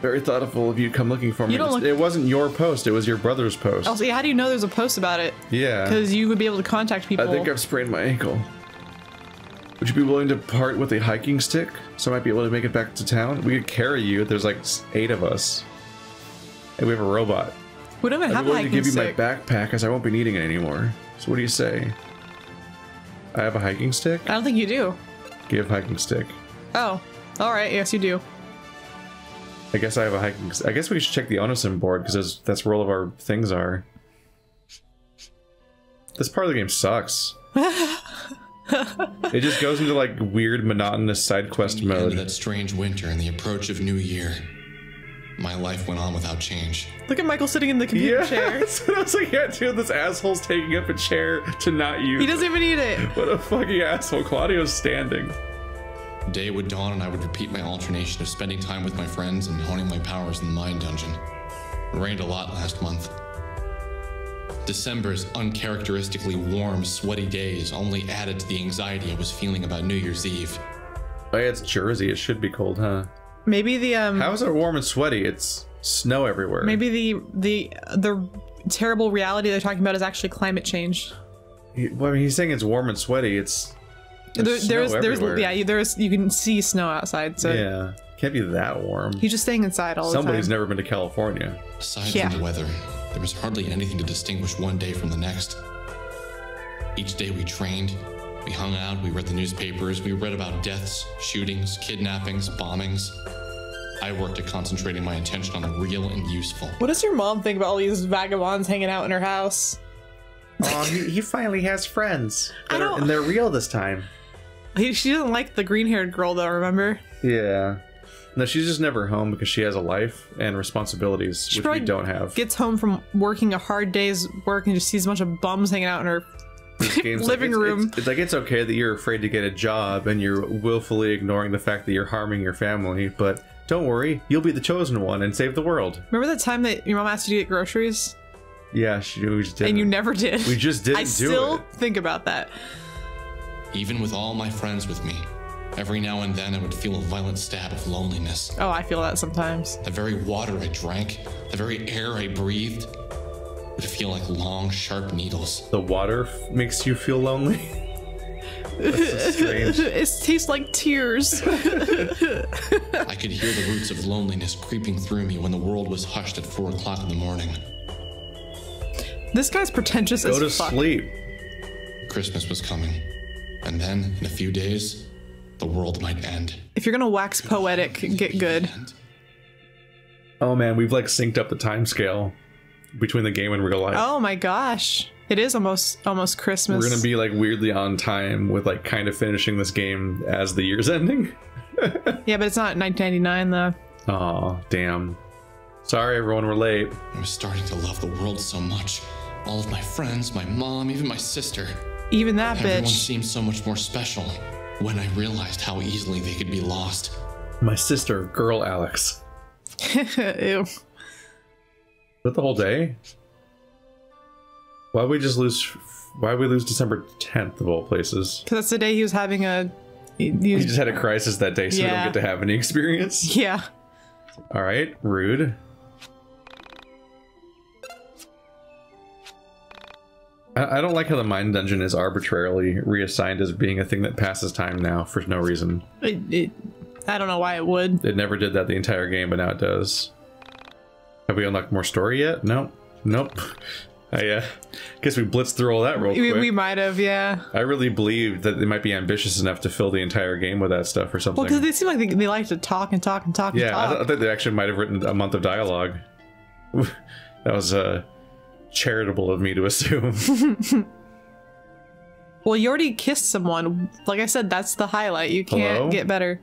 Very thoughtful of you. Come looking for me. It wasn't your post. It was your brother's post. Also, how do you know there's a post about it? Yeah. Because you would be able to contact people. I think I've sprained my ankle. Would you be willing to part with a hiking stick so I might be able to make it back to town? We could carry you. There's like 8 of us. And we have a robot. We don't even have a hiking stick. I'm willing to give you my backpack as I won't be needing it anymore. So what do you say? I have a hiking stick? I don't think you do. Give hiking stick. Oh, all right. Yes, you do. I guess I have a hiking. I guess we should check the Onosim board because that's where all of our things are. This part of the game sucks. It just goes into like weird, monotonous side quest mode. That strange winter and the approach of New Year, my life went on without change. Look at Michael sitting in the computer chair. I was like, yeah, dude, this asshole's taking up a chair to not use. He doesn't even need it. What a fucking asshole. Claudio's standing. Day would dawn and I would repeat my alternation of spending time with my friends and honing my powers in the mind dungeon. It rained a lot last month. December's uncharacteristically warm, sweaty days only added to the anxiety I was feeling about New Year's Eve. Oh yeah, it's Jersey. It should be cold, huh? Maybe the How is it warm and sweaty? It's snow everywhere. Maybe the terrible reality they're talking about is actually climate change. Well, I mean, he's saying it's warm and sweaty. There's you can see snow outside, so yeah, can't be that warm. He's just staying inside all the time. Somebody's never been to California. Aside from the weather, there was hardly anything to distinguish one day from the next. Each day we trained, we hung out, we read the newspapers, we read about deaths, shootings, kidnappings, bombings. I worked at concentrating my attention on the real and useful. What does your mom think about all these vagabonds hanging out in her house? Oh, he finally has friends, and they're real this time. She doesn't like the green-haired girl, though, remember? Yeah. No, she's just never home because she has a life and responsibilities, which we don't have. Gets home from working a hard day's work and just sees a bunch of bums hanging out in her living room. It's like, it's okay that you're afraid to get a job and you're willfully ignoring the fact that you're harming your family, but don't worry, you'll be the chosen one and save the world. Remember the time that your mom asked you to get groceries? Yeah, we just didn't. And you never did. We just didn't do it. I still think about that. Even with all my friends with me, every now and then I would feel a violent stab of loneliness. Oh, I feel that sometimes. The very water I drank, the very air I breathed, would feel like long, sharp needles. The water makes you feel lonely? That's so strange. It tastes like tears. I could hear the roots of loneliness creeping through me when the world was hushed at 4 o'clock in the morning. This guy's pretentious as fuck. Go to sleep. Christmas was coming. And then, in a few days, the world might end. If you're gonna wax poetic, get good. Oh man, we've like synced up the time scale between the game and real life. Oh my gosh. It is almost Christmas. We're gonna be like weirdly on time with like kind of finishing this game as the year's ending. Yeah, but it's not 1999 though. Aw, damn. Sorry everyone, we're late. I was starting to love the world so much. All of my friends, my mom, even my sister. Even that Everyone bitch. seemed so much more special when I realized how easily they could be lost. My sister, girl Alex. Ew. Was that the whole day? Why we lose December 10th of all places? Because that's the day he was having a... He just had a crisis that day, so we don't get to have any experience. Yeah. All right, rude. I don't like how the mine dungeon is arbitrarily reassigned as being a thing that passes time now for no reason. I don't know why it would. It never did that the entire game, but now it does. Have we unlocked more story yet? Nope. Nope. I guess we blitzed through all that real quick. We might have, yeah. I really believe that they might be ambitious enough to fill the entire game with that stuff or something. Well, because they seem like they like to talk and talk and talk and talk. Yeah, I think they actually might have written a month of dialogue. That was charitable of me to assume. Well, you already kissed someone. Like I said, that's the highlight. You can't get better.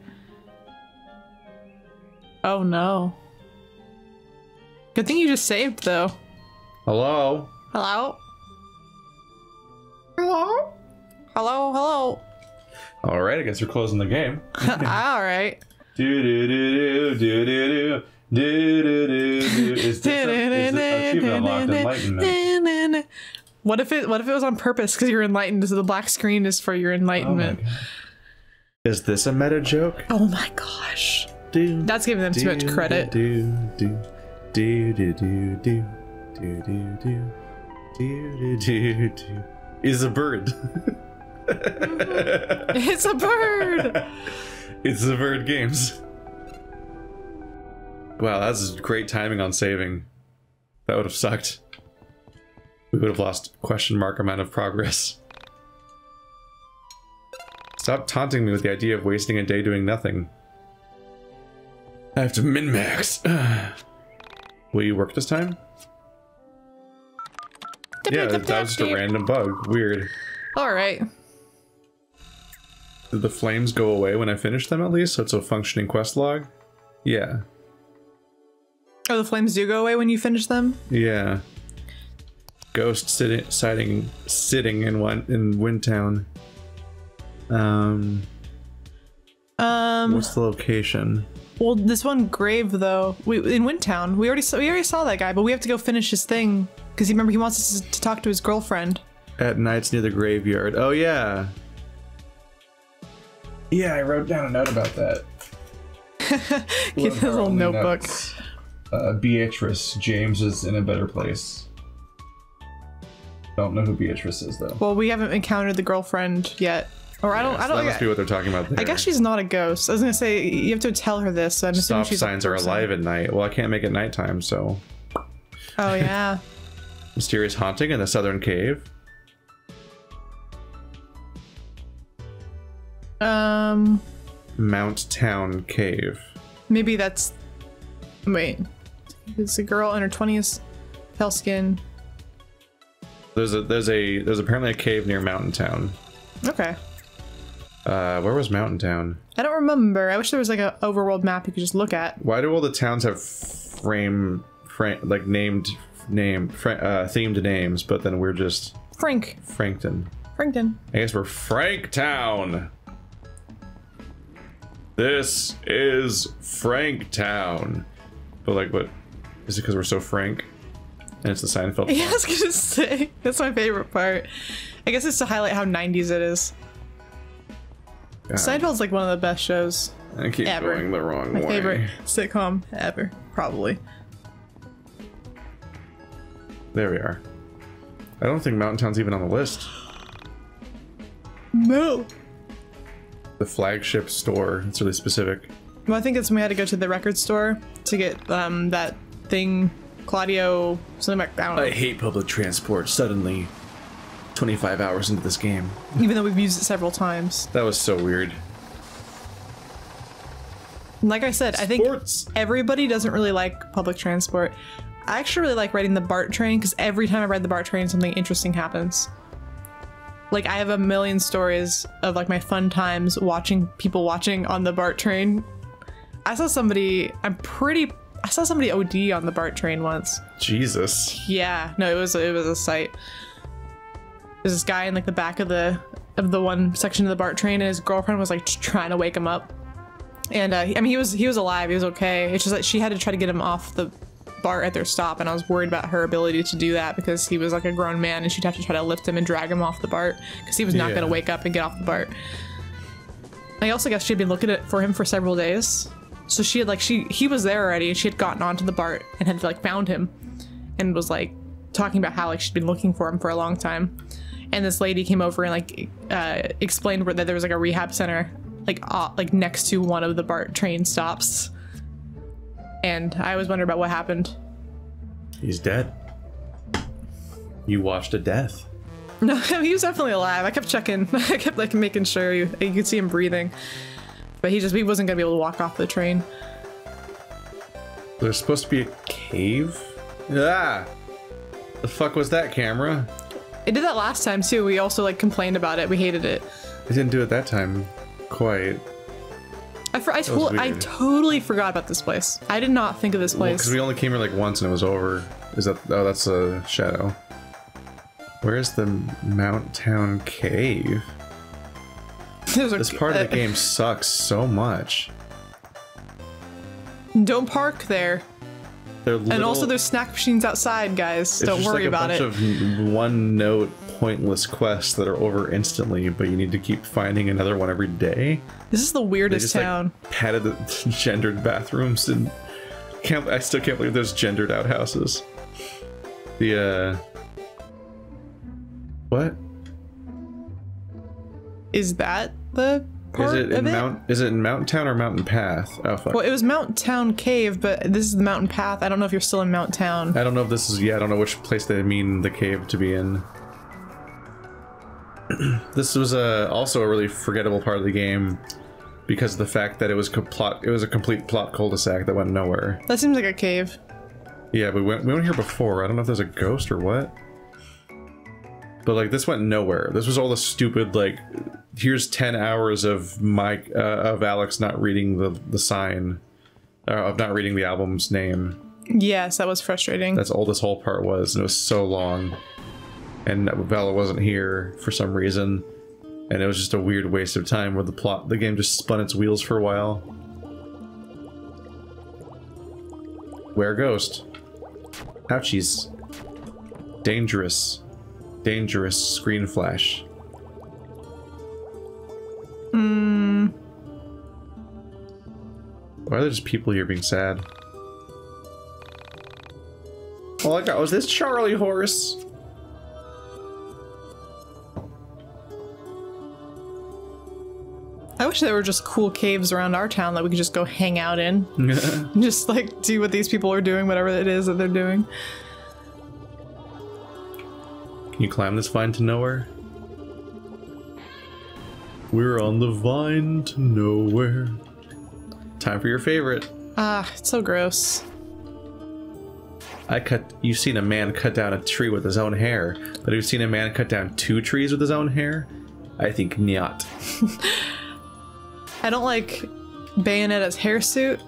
Oh no. Good thing you just saved, though. Hello? Hello? Hello? Hello, hello. Alright, I guess we're closing the game. Alright. Is achievement unlocked? Enlightenment. What if it was on purpose because you're enlightened, so the black screen is for your enlightenment? Oh, is this a meta joke? Oh my gosh. That's giving them too much credit. Is a bird. It's a bird. It's the bird games. Wow, that's great timing on saving. That would have sucked. We would have lost question mark amount of progress. Stop taunting me with the idea of wasting a day doing nothing. I have to min-max. Will you work this time? Yeah, that was just a random bug. Weird. Alright. Did the flames go away when I finish them at least? So it's a functioning quest log? Yeah. Oh, the flames do go away when you finish them? Yeah. Ghost sitting in Windtown. What's the location? Well, this one grave though. In Windtown, we already saw that guy, but we have to go finish his thing because remember he wants us to talk to his girlfriend. At nights near the graveyard. Oh yeah. Yeah, I wrote down a note about that. Get his little notebook. Beatrice. James is in a better place. Don't know who Beatrice is though. Well, we haven't encountered the girlfriend yet. Or I don't. That must be what they're talking about there. I guess she's not a ghost. I was gonna say you have to tell her this. So I'm assuming Stop she's signs are alive at night. Well, I can't make it nighttime, so. Oh yeah. Mysterious haunting in the southern cave. Mount Town Cave. Maybe that's. Wait. It's a girl in her 20s, pale skin. There's apparently a cave near Mountain Town. Okay. Where was Mountain Town? I don't remember. I wish there was like an overworld map you could just look at. Why do all the towns have themed names, but then we're just Frankton. I guess we're Franktown. This is Franktown. But like, what? Is it because we're so frank? And it's the Seinfeld. Yeah, I was gonna say that's my favorite part. I guess it's to highlight how 90s it is. God. Seinfeld's like one of the best shows. I keep going the wrong way. My favorite sitcom ever, probably. There we are. I don't think Mountain Town's even on the list. No. The flagship store. It's really specific. Well, I think it's when we had to go to the record store to get that thing, Claudio, something like that. I hate public transport. Suddenly, 25 hours into this game. Even though we've used it several times. That was so weird. Like I said, I think everybody doesn't really like public transport. I actually really like riding the BART train because every time I ride the BART train, something interesting happens. Like, I have a million stories of like my fun times watching people watching on the BART train. I saw somebody OD on the BART train once. Jesus. Yeah, no, it was a sight. There's this guy in like the back of the one section of the BART train, and his girlfriend was like trying to wake him up. And I mean, he was alive, he was okay. It's just that she had to try to get him off the Bart at their stop, and I was worried about her ability to do that because he was like a grown man and she'd have to try to lift him and drag him off the Bart because he was not going to wake up and get off the Bart. I also guess she'd been looking for him for several days. So she had like, he was there already and she had gotten onto the Bart and had like found him and was like talking about how like she'd been looking for him for a long time. And this lady came over and like explained that there was like a rehab center like next to one of the BART train stops. And I always wondered about what happened. He's dead. You watched a death. No, he was definitely alive. I kept checking. I kept like making sure you could see him breathing. But he wasn't gonna be able to walk off the train. There's supposed to be a cave? Ah! The fuck was that, camera? It did that last time too. We also like complained about it. We hated it. It didn't do it that time. Quite. I totally forgot about this place. I did not think of this place. Because we only came here like once and it was over. Is that? Oh, that's a shadow. Where's the Mount Town Cave? This part of the game sucks so much. Don't park there. And also there's snack machines outside, guys. Don't worry about it. It's just like a bunch of one-note pointless quests that are over instantly, but you need to keep finding another one every day. This is the weirdest town. Like, padded the gendered bathrooms and I still can't believe there's gendered outhouses. What? Is that the part is it in Mountain Town or Mountain Path? Oh fuck. Well, it was Mountain Town Cave, but this is the Mountain Path. I don't know if you're still in Mountain Town. I don't know if this is, I don't know which place they mean the cave to be in. This was also a really forgettable part of the game because of the fact that it was a complete plot cul-de-sac that went nowhere. That seems like a cave. Yeah, we went here before. I don't know if there's a ghost or what. But like this went nowhere. This was all the stupid like, here's 10 hours of of Alex not reading the sign, of not reading the album's name. Yes, that was frustrating. That's all this whole part was, and it was so long. And Bella wasn't here for some reason, and it was just a weird waste of time where the game just spun its wheels for a while. Where ghost? Ouchies. Dangerous. Dangerous screen flash. Why are there just people here being sad? All I got was this Charlie horse. I wish there were just cool caves around our town that we could just go hang out in. Just like do what these people are doing, whatever it is that they're doing. Can you climb this vine to nowhere? We're on the vine to nowhere. Time for your favorite. Ah, it's so gross. You've seen a man cut down a tree with his own hair, but have you seen a man cut down 2 trees with his own hair? I think not. I don't like Bayonetta's hairsuit.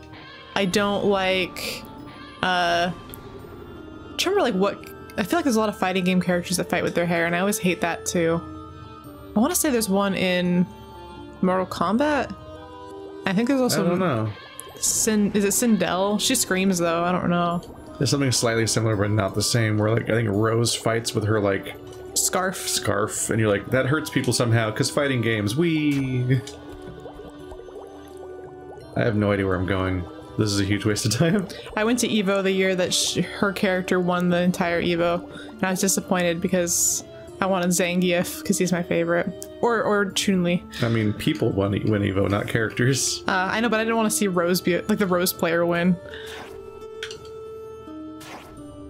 I don't like, I remember like what, I feel like there's a lot of fighting game characters that fight with their hair, and I always hate that too. I want to say there's one in Mortal Kombat. I think there's also, I don't know. Is it Sindel? She screams though, I don't know. There's something slightly similar but not the same, where like I think Rose fights with her like scarf, and you're like, that hurts people somehow because fighting games. I have no idea where I'm going. This is a huge waste of time. I went to Evo the year that her character won the entire Evo, and I was disappointed because I wanted Zangief because he's my favorite, or Chun-Li. I mean, people win Evo, not characters. I know, but I didn't want to see Rose like the Rose player win.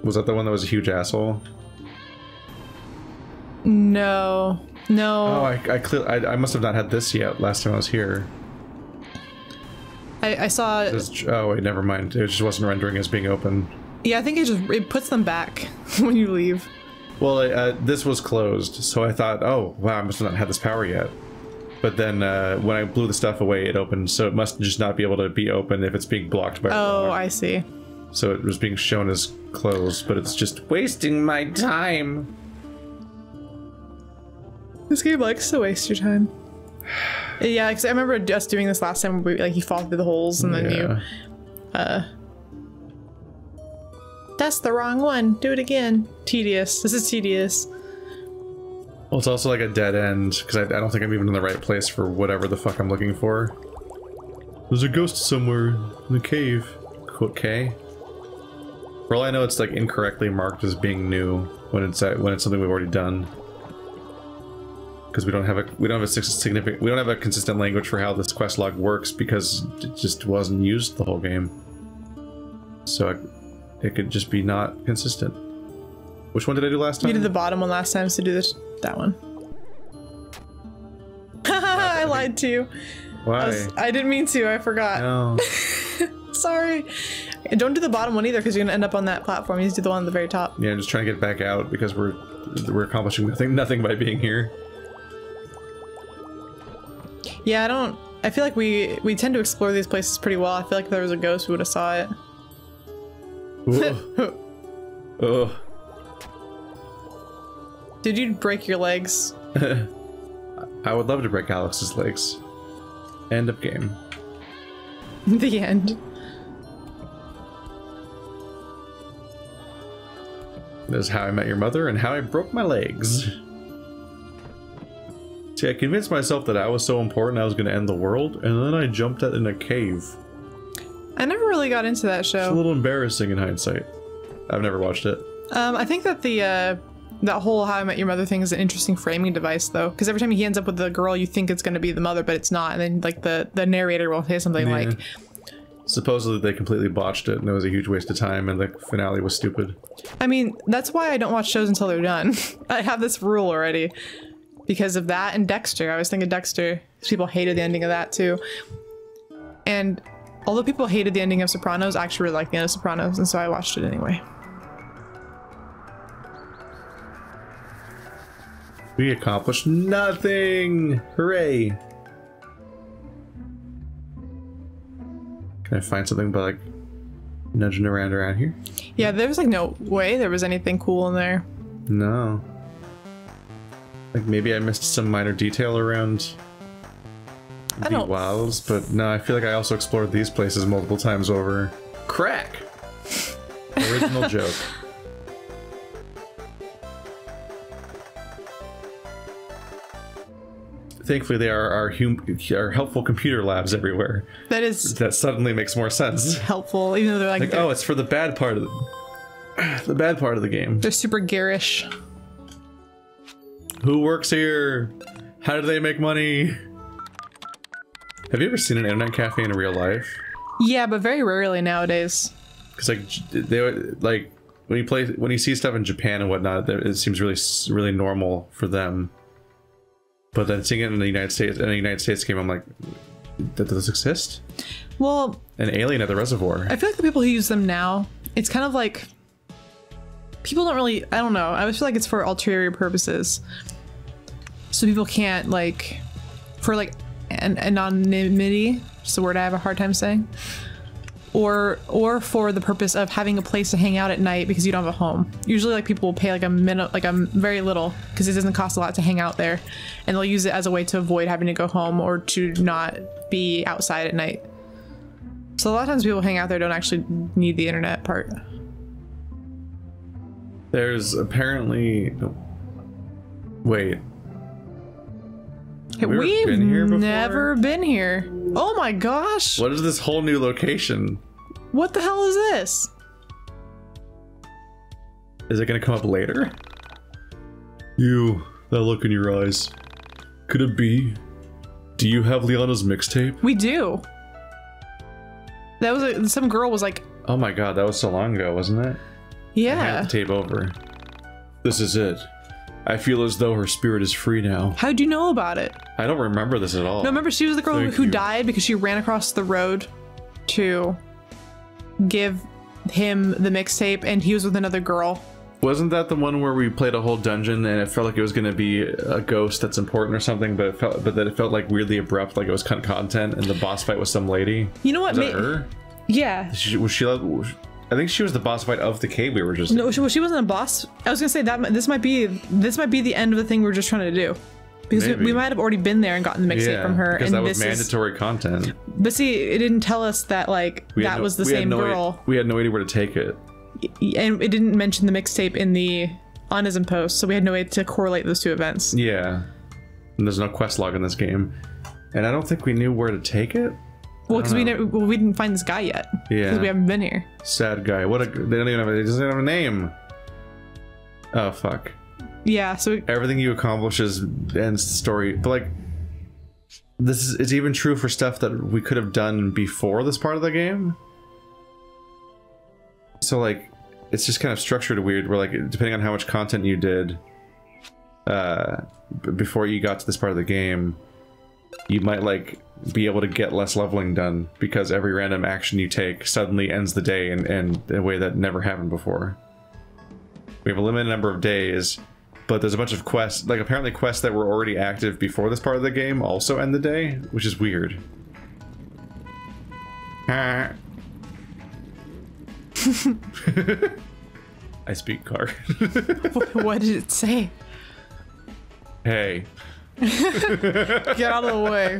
Was that the one that was a huge asshole? No. Oh, I must have not had this yet last time I was here. I saw it. Oh wait, never mind. It just wasn't rendering as being open. Yeah, I think it puts them back when you leave. Well, this was closed, so I thought, oh wow, I must have not had this power yet. But then when I blew the stuff away, it opened, so it must just not be able to be open if it's being blocked by. Oh, I see. So it was being shown as closed, but it's just wasting my time. This game likes to waste your time. Yeah, because I remember us doing this last time where you fall through the holes and then you That's the wrong one. Do it again. Tedious. This is tedious. Well, it's also like a dead end, because I don't think I'm even in the right place for whatever the fuck I'm looking for. There's a ghost somewhere in the cave. Okay. For all I know, it's like incorrectly marked as being new when it's something we've already done. Because we don't have a consistent language for how this quest log works because it just wasn't used the whole game. So it could just be not consistent. Which one did I do last time? You did the bottom one last time, so do that one. I lied to you. Why? I didn't mean to. I forgot. No. Sorry. Don't do the bottom one either, because you're gonna end up on that platform. You just do the one at the very top. Yeah, I'm just trying to get back out because we're accomplishing nothing by being here. Yeah, I feel like we tend to explore these places pretty well. I feel like if there was a ghost, we would have saw it. Oh. Did you break your legs? I would love to break Alex's legs. End of game. The end. This is How I Met Your Mother and How I Broke My Legs. See, I convinced myself that I was so important I was going to end the world, and then I jumped in a cave. I never really got into that show. It's a little embarrassing in hindsight. I've never watched it. I think that that whole How I Met Your Mother thing is an interesting framing device, though, because every time he ends up with the girl, you think it's going to be the mother, but it's not, and then like the narrator will say something like, supposedly they completely botched it, and it was a huge waste of time, and the finale was stupid. I mean, that's why I don't watch shows until they're done. I have this rule already. Because of that and Dexter. I was thinking Dexter. People hated the ending of that too. And although people hated the ending of Sopranos, I actually really liked the end of Sopranos, and so I watched it anyway. We accomplished nothing! Hooray! Can I find something by like nudging around here? Yeah, there was like no way there was anything cool in there. No. Like maybe I missed some minor detail around the walls, but no, I feel like I also explored these places multiple times over. Crack! Original joke. Thankfully, there are helpful computer labs everywhere. That suddenly makes more sense. Helpful, even though they're like oh, it's for the bad part of the bad part of the game. They're super garish. Who works here? How do they make money? Have you ever seen an internet cafe in real life? Yeah, but very rarely nowadays. Because like when you see stuff in Japan and whatnot, it seems really normal for them. But then seeing it in the United States game, I'm like, does this exist? Well, an alien at the reservoir. I feel like the people who use them now, it's kind of like people don't really. I don't know. I always feel like it's for ulterior purposes. So people can't like, for like anonymity, just a word I have a hard time saying, or for the purpose of having a place to hang out at night because you don't have a home. Usually, like people will pay like a very little because it doesn't cost a lot to hang out there, and they'll use it as a way to avoid having to go home or to not be outside at night. So a lot of times people hang out there don't actually need the internet part. There's apparently. Wait. We've never been here. Oh my gosh. What is this whole new location? What the hell is this? Is it gonna come up later? You, that look in your eyes. Could it be? Do you have Liana's mixtape? We do. That was some girl was like. Oh my god, that was so long ago, wasn't it? Yeah. I had the tape over. This is it. I feel as though her spirit is free now. How'd you know about it? I don't remember this at all. No, remember she was the girl who died because she ran across the road to give him the mixtape, and he was with another girl. Wasn't that the one where we played a whole dungeon and it felt like it was going to be a ghost that's important or something, but that it felt like weirdly abrupt, like it was content, and the boss fight was some lady? You know what? Was that her? Yeah. Was she? I think she was the boss fight of the cave we were just. No, she wasn't a boss. I was gonna say that this might be the end of the thing we were just trying to do, because we might have already been there and gotten the mixtape from her. Because and that was mandatory content. But see, it didn't tell us that like that was the same girl. We had no idea where to take it. And it didn't mention the mixtape in the Onism post, so we had no way to correlate those two events. Yeah. And there's no quest log in this game. And I don't think we knew where to take it. Well, because we didn't find this guy yet. Yeah. Because we haven't been here. Sad guy. What a... They don't even have he doesn't have a name. Oh, fuck. Yeah, so... Everything you accomplish ends the story. But, like... It's even true for stuff that we could have done before this part of the game. So, like... It's just kind of structured weird, where, like, depending on how much content you did... before you got to this part of the game... You might, like... be able to get less leveling done because every random action you take suddenly ends the day in a way that never happened before. We have a limited number of days, but there's a bunch of quests, like apparently quests that were already active before this part of the game also end the day, which is weird. I speak car. What did it say? Hey. Get out of the way.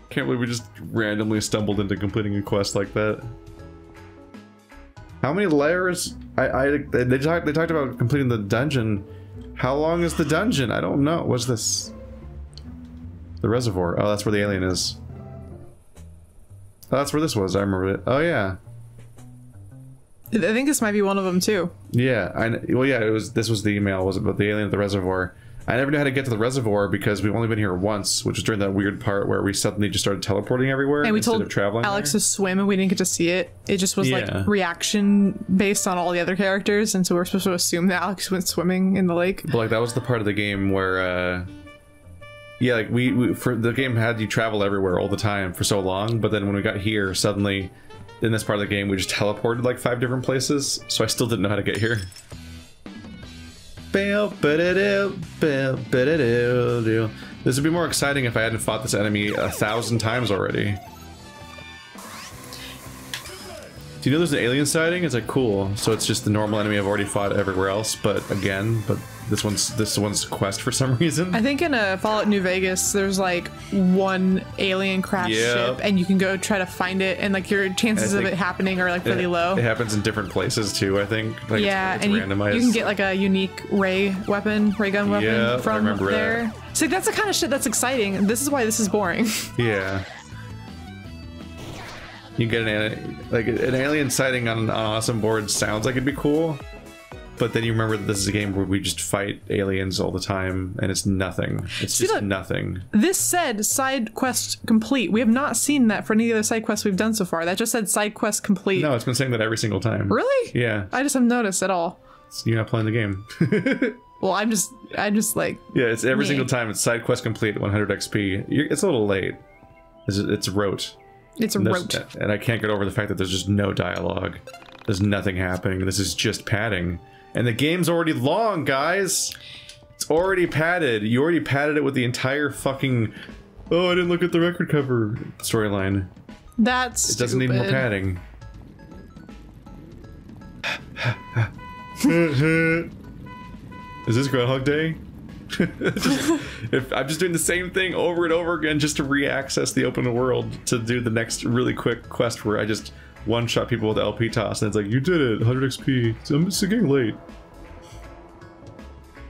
Can't believe we just randomly stumbled into completing a quest like that. How many layers? They talked about completing the dungeon. How long is the dungeon? I don't know. What's this? The reservoir. Oh, that's where the alien is. Oh, that's where this was. I remember it. Oh yeah. I think this might be one of them too. Yeah, well, yeah, this was the email, was it, about the alien at the reservoir. I never knew how to get to the reservoir because we've only been here once, which was during that weird part where we suddenly just started teleporting everywhere and we instead told of traveling Alex there. to swim and we didn't get to see it. It just was Yeah. like reaction based on all the other characters, and so we're supposed to assume that Alex went swimming in the lake. But like that was the part of the game where yeah, like we for the game had you travel everywhere all the time for so long, but then when we got here, suddenly in this part of the game we just teleported like 5 different places, so I still didn't know how to get here. This would be more exciting if I hadn't fought this enemy 1,000 times already. Do you know there's an alien sighting? It's like, cool. So it's just the normal enemy I've already fought everywhere else, but this one's quest for some reason. I think in Fallout New Vegas, there's like one alien crash ship, and you can go try to find it, and like your chances of it happening are like really low. It happens in different places too, I think. Like yeah, it's and randomized. you can get like a unique ray gun weapon from there. That. So that's the kind of shit that's exciting. This is why this is boring. Yeah. You get an alien sighting on an awesome board sounds like it'd be cool, but then you remember that this is a game where we just fight aliens all the time, and it's nothing. It's just nothing. This said side quest complete. We have not seen that for any of the side quests we've done so far. That just said side quest complete. No, it's been saying that every single time. Really? Yeah. I just haven't noticed at all. You're not playing the game. Well, I'm just like... Yeah, it's every single time. It's side quest complete, 100 XP. It's a little late. It's rote. It's a rote. And I can't get over the fact that there's just no dialogue. There's nothing happening. This is just padding. And the game's already long, guys! It's already padded. You already padded it with the entire fucking... Oh, I didn't look at the record cover storyline. That's It doesn't need more padding. Is this Groundhog Day? I'm just doing the same thing over and over again just to re-access the open world to do the next really quick quest where I just one-shot people with LP toss and it's like, you did it, 100 XP. I'm just getting late.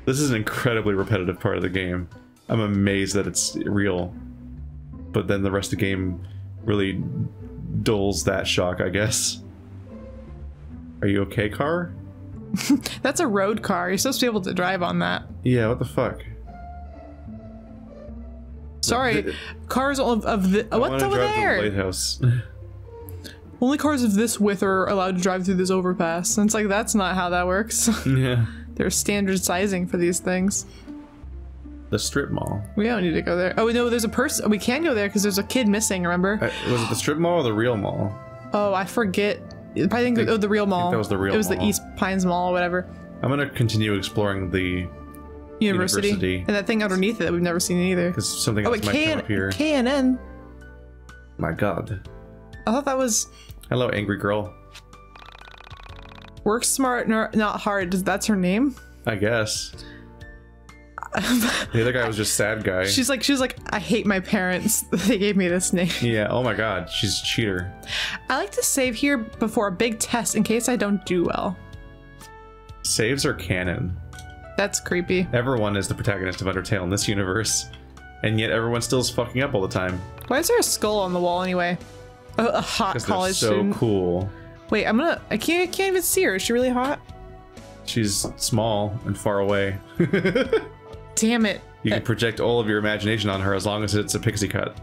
This is an incredibly repetitive part of the game. I'm amazed that it's real. But then the rest of the game really dulls that shock, I guess. Are you okay, car? That's a road car. You're supposed to be able to drive on that. Yeah, what the fuck? Sorry, cars of the... what's over there? The lighthouse. Only cars of this width are allowed to drive through this overpass. And it's like, that's not how that works. Yeah. There's standard sizing for these things. The strip mall. We don't need to go there. Oh, no, there's a person. We can go there because there's a kid missing, remember? Was it the strip mall or the real mall? Oh, I forget. I think the real mall. That was the real mall. It was the East Pines Mall or whatever. I'm gonna continue exploring the university. And that thing underneath it that we've never seen either. Because something else might come up here. K&N. My god. I thought that was... Hello, angry girl. Work smart, not hard. That's her name? I guess. The other guy was just sad guy. She was like, I hate my parents. They gave me this name. Yeah. Oh my God, she's a cheater. I like to save here before a big test in case I don't do well. Saves are canon. That's creepy. Everyone is the protagonist of Undertale in this universe, and yet everyone still is fucking up all the time. Why is there a skull on the wall anyway? A hot college student. So cool. Wait, I can't even see her. Is she really hot? She's small and far away. Damn it. You can project all of your imagination on her as long as it's a pixie cut.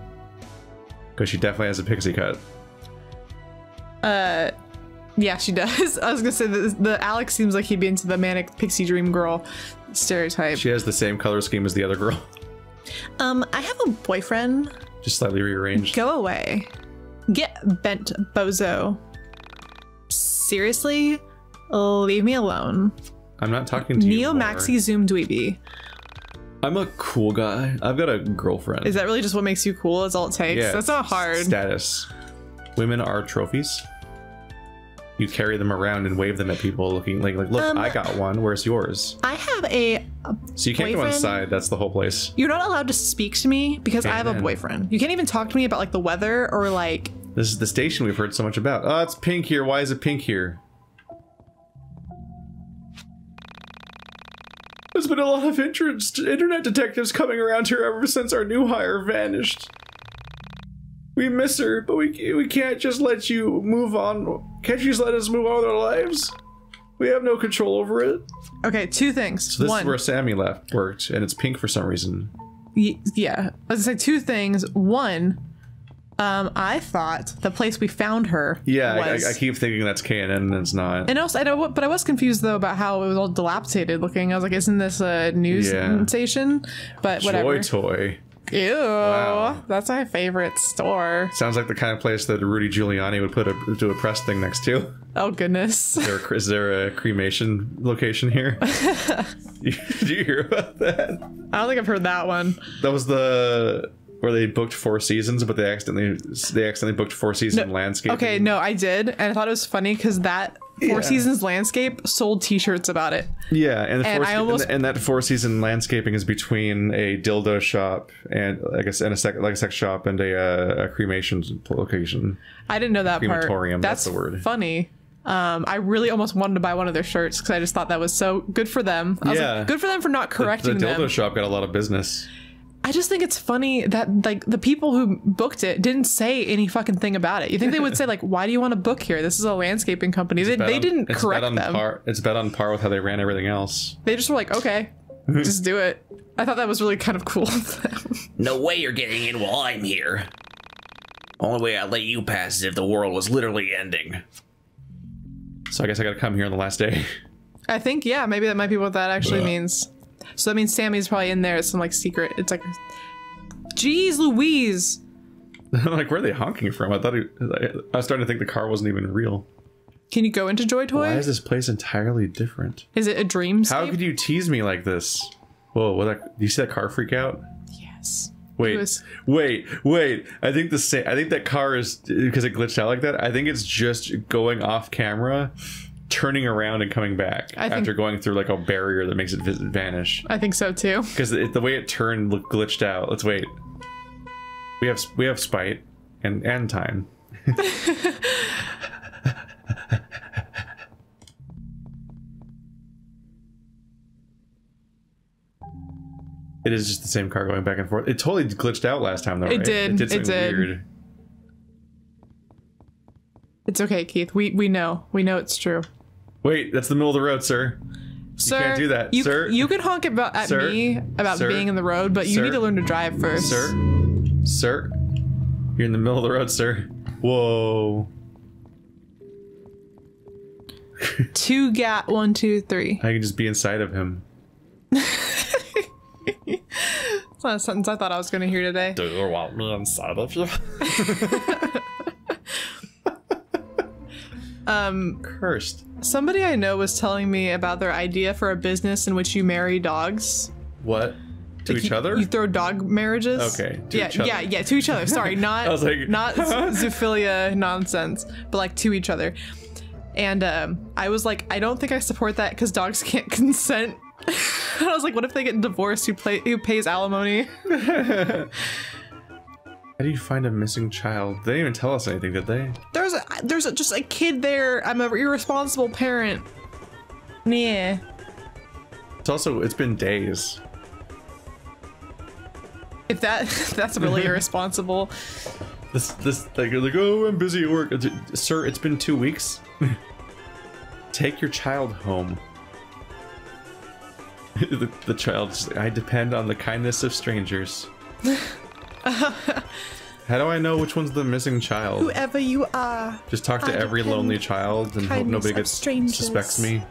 Because she definitely has a pixie cut. Yeah, she does. I was gonna say the Alex seems like he'd be into the manic pixie dream girl stereotype. She has the same color scheme as the other girl. I have a boyfriend. Just slightly rearranged. Go away. Get bent, bozo. Seriously? Leave me alone. I'm not talking to you Neo Maxi Zoom Dweeby. I'm a cool guy. I've got a girlfriend. Is that really just what makes you cool? Is all it takes? Yeah, that's not hard. Status. Women are trophies. You carry them around and wave them at people looking like look, I got one. Where's yours? I have a So you can't go inside. That's the whole place. You're not allowed to speak to me because I have a boyfriend. You can't even talk to me about like the weather or like... This is the station we've heard so much about. Oh, it's pink here. Why is it pink here? There's been a lot of internet detectives coming around here ever since our new hire vanished. We miss her, but we can't just let you move on. Can't you just let us move on with our lives? We have no control over it. Okay, two things. So this is where Sammy worked, and it's pink for some reason. Yeah, I was gonna say two things. One, I thought the place we found her. Yeah, was... I keep thinking that's K&N, and it's not. And also, but I was confused though about how it was all dilapidated looking. I was like, isn't this a news station? But whatever. Joy Toy. Ew, wow. That's my favorite store. Sounds like the kind of place that Rudy Giuliani would do a press thing next to. Oh goodness. Is there a cremation location here? Did you hear about that? I don't think I've heard that one. That was where they booked 4 seasons, but they accidentally booked 4 seasons landscape. Okay, no, I did, and I thought it was funny because that 4 seasons landscape sold T-shirts about it. Yeah, and that 4 season landscaping is between a dildo shop and I guess a sex shop and a cremation location. I didn't know that part. Crematorium. That's the word. Funny. I really almost wanted to buy one of their shirts because I just thought that was so good for them. I was like, good for them for not correcting them. The dildo shop got a lot of business. I just think it's funny that like the people who booked it didn't say any fucking thing about it. You think they would say like, why do you want to book here? This is a landscaping company. They didn't correct them. It's bet on par with how they ran everything else. They just were like, okay, just do it. I thought that was really kind of cool of them. No way you're getting in while I'm here. Only way I'd let you pass is if the world was literally ending. So I guess I gotta come here on the last day. I think, yeah, maybe that might be what that actually means. So that means Sammy's probably in there. It's some like secret. It's like, geez Louise. Like, where are they honking from? I was starting to think the car wasn't even real. Can you go into Joy Toy? Why is this place entirely different? Is it a dreamscape? How could you tease me like this? Whoa, do you see that car freak out? Yes. Wait. I think that car is, because it glitched out like that, I think it's just going off camera, turning around and coming back after going through like a barrier that makes it vanish. I think so too. Because the way it turned glitched out. Let's wait. We have spite and time. It is just the same car going back and forth. It totally glitched out last time though, right? It did. It did something weird. It's okay, Keith. We know. We know it's true. Wait, that's the middle of the road, sir. Sir, you can't do that, sir. You can honk at me about being in the road, but you need to learn to drive first. Sir, you're in the middle of the road, sir. Whoa. 2 gat 1 2 3. I can just be inside of him. It's not a sentence I thought I was going to hear today. Do you want me inside of you? Cursed. Somebody I know was telling me about their idea for a business in which you marry dogs. What? To each other? You throw dog marriages? Okay. Yeah, to each other. Sorry, not I was like, not zoophilia nonsense, but like to each other. And I was like, I don't think I support that because dogs can't consent I was like, what if they get divorced? Who pays alimony? How do you find a missing child? They didn't even tell us anything, did they? There's just a kid there. I'm an irresponsible parent. Yeah. It's been days. If that's really irresponsible. This like oh, I'm busy at work. Sir, it's been 2 weeks. Take your child home. the child's like, I depend on the kindness of strangers. How do I know which one's the missing child? Whoever you are. Just talk to every lonely child and hope nobody suspects me.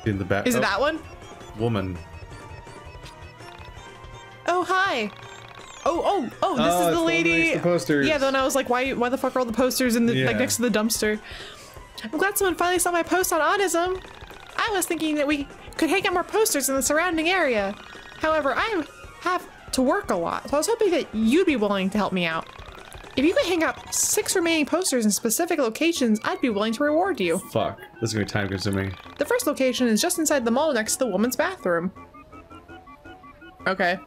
In the back. Is it that one? Woman. Oh, hi. Oh, this is the lady. The posters. Yeah, then I was like, why the fuck are all the posters in the like next to the dumpster? I'm glad someone finally saw my post on autism. I was thinking that we could hang out more posters in the surrounding area. However, I have to work a lot, so I was hoping that you'd be willing to help me out. If you could hang up 6 remaining posters in specific locations, I'd be willing to reward you. Fuck, this is gonna be time consuming. The first location is just inside the mall next to the woman's bathroom. Okay.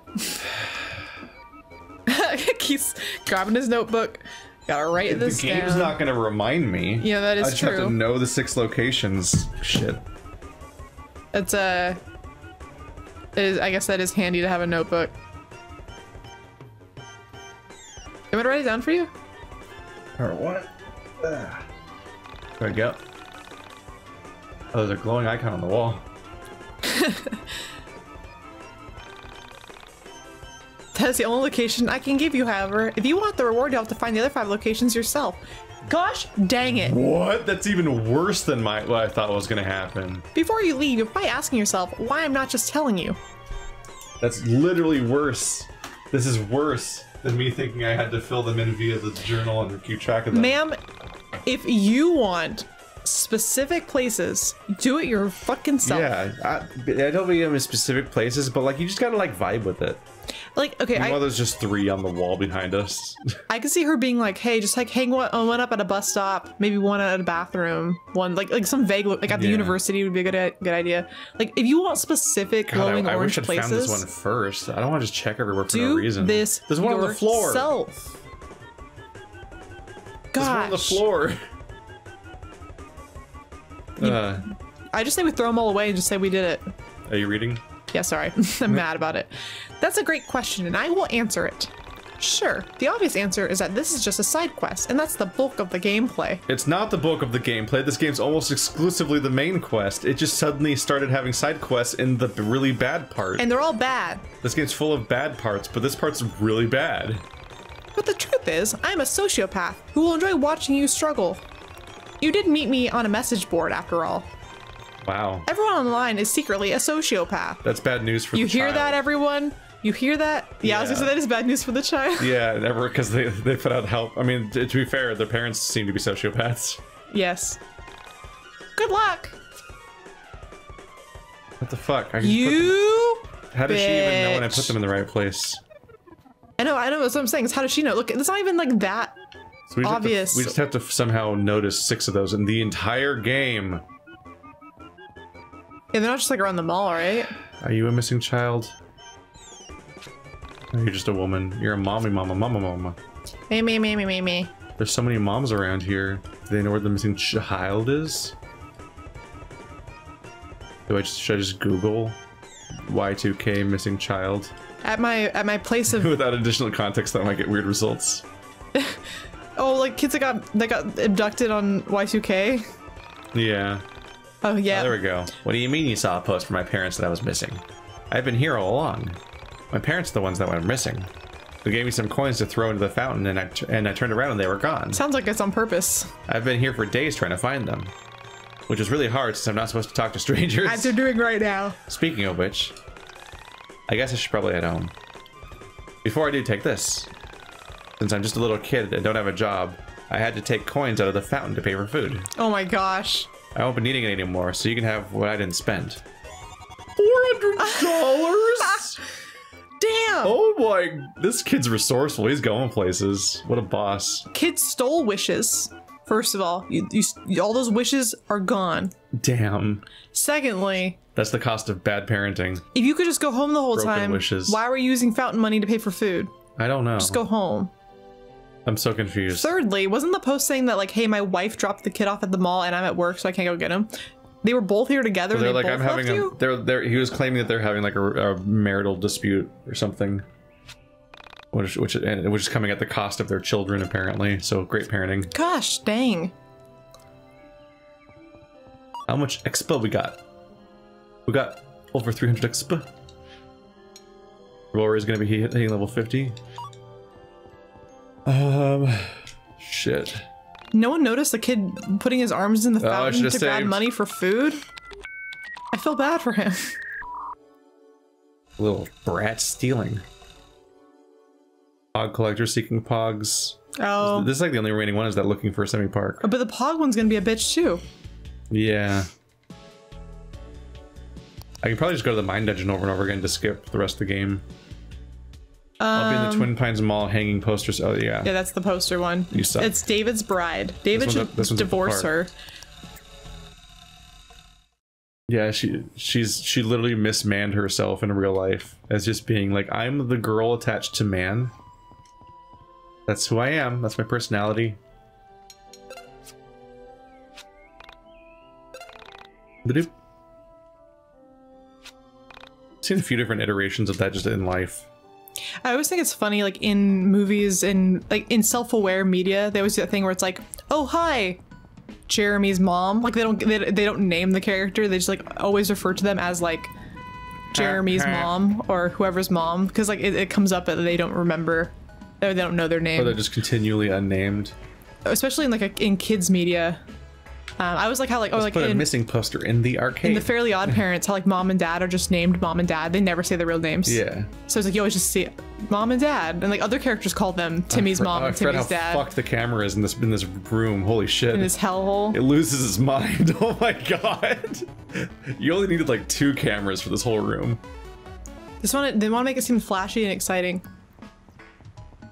Keith's grabbing his notebook. Gotta write this down. The game's not gonna remind me. Yeah, that is true. I just have to know the 6 locations. Shit. It's I guess that is handy to have a notebook. You want me to write it down for you? Or what? There we go. Oh, there's a glowing icon on the wall. That is the only location I can give you, however. If you want the reward, you'll have to find the other 5 locations yourself. Gosh dang it. What? That's even worse than what I thought was gonna happen. Before you leave, you're probably asking yourself why I'm not just telling you. That's literally worse. This is worse than me thinking I had to fill them in via the journal and keep track of them. Ma'am, if you want specific places, do it your fucking self. Yeah, I don't mean in specific places, but like you just gotta like vibe with it. Like, okay, Meanwhile, there's just 3 on the wall behind us. I can see her being like, hey, just like hang one up at a bus stop, maybe one at a bathroom, one like some vague like at the university would be a good idea. Like if you want specific glowing I orange wish I'd places, found this one first. I don't want to just check everywhere for no do reason. this There's one on the floor. Yourself. There's one on the floor. I just say we throw them all away and just say we did it. Are you reading? Yeah, sorry. I'm mad about it. That's a great question, and I will answer it. Sure, the obvious answer is that this is just a side quest, and that's the bulk of the gameplay. It's not the bulk of the gameplay. This game's almost exclusively the main quest. It just suddenly started having side quests in the really bad part. And they're all bad. This game's full of bad parts, but this part's really bad. But the truth is, I'm a sociopath who will enjoy watching you struggle. You did meet me on a message board, after all. Wow. Everyone online is secretly a sociopath. That's bad news for the child. You hear that, everyone? You hear that? Yeah, I was gonna say that is bad news for the child. Yeah, never, because they put out help. I mean, to be fair, their parents seem to be sociopaths. Yes. Good luck. What the fuck? How does she even know when I put them in the right place? I know, that's what I'm saying. Is how does she know? Look, it's not even like that obvious. We just have to somehow notice 6 of those in the entire game. Yeah, they're not just like around the mall, right? Are you a missing child? Or you're just a woman. You're a mama. Me. There's so many moms around here. Do they know where the missing child is? Should I just Google Y2K missing child? At my place of without additional context, that might get weird results. Oh, like kids that got abducted on Y2K? Yeah. Oh yeah. Oh, there we go. What do you mean you saw a post from my parents that I was missing? I've been here all along. My parents are the ones that went missing. They gave me some coins to throw into the fountain, and I turned around and they were gone. Sounds like it's on purpose. I've been here for days trying to find them, which is really hard since I'm not supposed to talk to strangers. As you're doing right now. Speaking of which, I guess I should probably head home. Before I do, take this. Since I'm just a little kid and don't have a job, I had to take coins out of the fountain to pay for food. Oh my gosh. I won't be needing it anymore, so you can have what I didn't spend. $400? Damn! Oh my, this kid's resourceful. He's going places. What a boss. Kids stole wishes. First of all, all those wishes are gone. Damn. Secondly, that's the cost of bad parenting. If you could just go home the whole Broken time, wishes. why were you using fountain money to pay for food? I don't know. Just go home. I'm so confused. Thirdly, wasn't the post saying that like, hey, my wife dropped the kid off at the mall and I'm at work, so I can't go get him? They were both here together. They're and they like, both I'm having left you? they're he was claiming that they're having like a marital dispute or something, which is coming at the cost of their children apparently. So great parenting. Gosh, dang. How much expo we got? We got over 300 expo. Roar is going to be hitting level 50. Shit. No one noticed the kid putting his arms in the fountain to grab saved. money for food? I feel bad for him. Little brat stealing. Pog collector seeking pogs. Oh. This is like the only remaining one is that looking for a semi-park. But the pog one's gonna be a bitch too. Yeah. I can probably just go to the mine dungeon over and over again to skip the rest of the game. I'll be in the Twin Pines Mall hanging posters. Oh, yeah. Yeah, that's the poster one. You suck. It's David's bride. David should this one's divorce her. Yeah, she literally mismanned herself in real life as just being like, I'm the girl attached to man. That's who I am. That's my personality. Ba-doop. Seen a few different iterations of that just in life. I always think it's funny, like in movies and like in self-aware media, they always do that thing where it's like, oh hi, Jeremy's mom. Like they don't name the character. They just like always refer to them as like Jeremy's mom or whoever's mom, because like it comes up that they don't remember, or they don't know their name. Or they're just continually unnamed. Especially in like in kids media. I was like how like Let's put a missing poster in the arcade. In the Fairly Odd Parents, how like mom and dad are just named mom and dad. They never say their real names. Yeah. So it's like you always just see mom and dad, and like other characters call them Timmy's mom and Timmy's dad. How fucked the camera is in this room. Holy shit. In this hellhole. It loses its mind. Oh my god. You only needed like 2 cameras for this whole room. They want to make it seem flashy and exciting.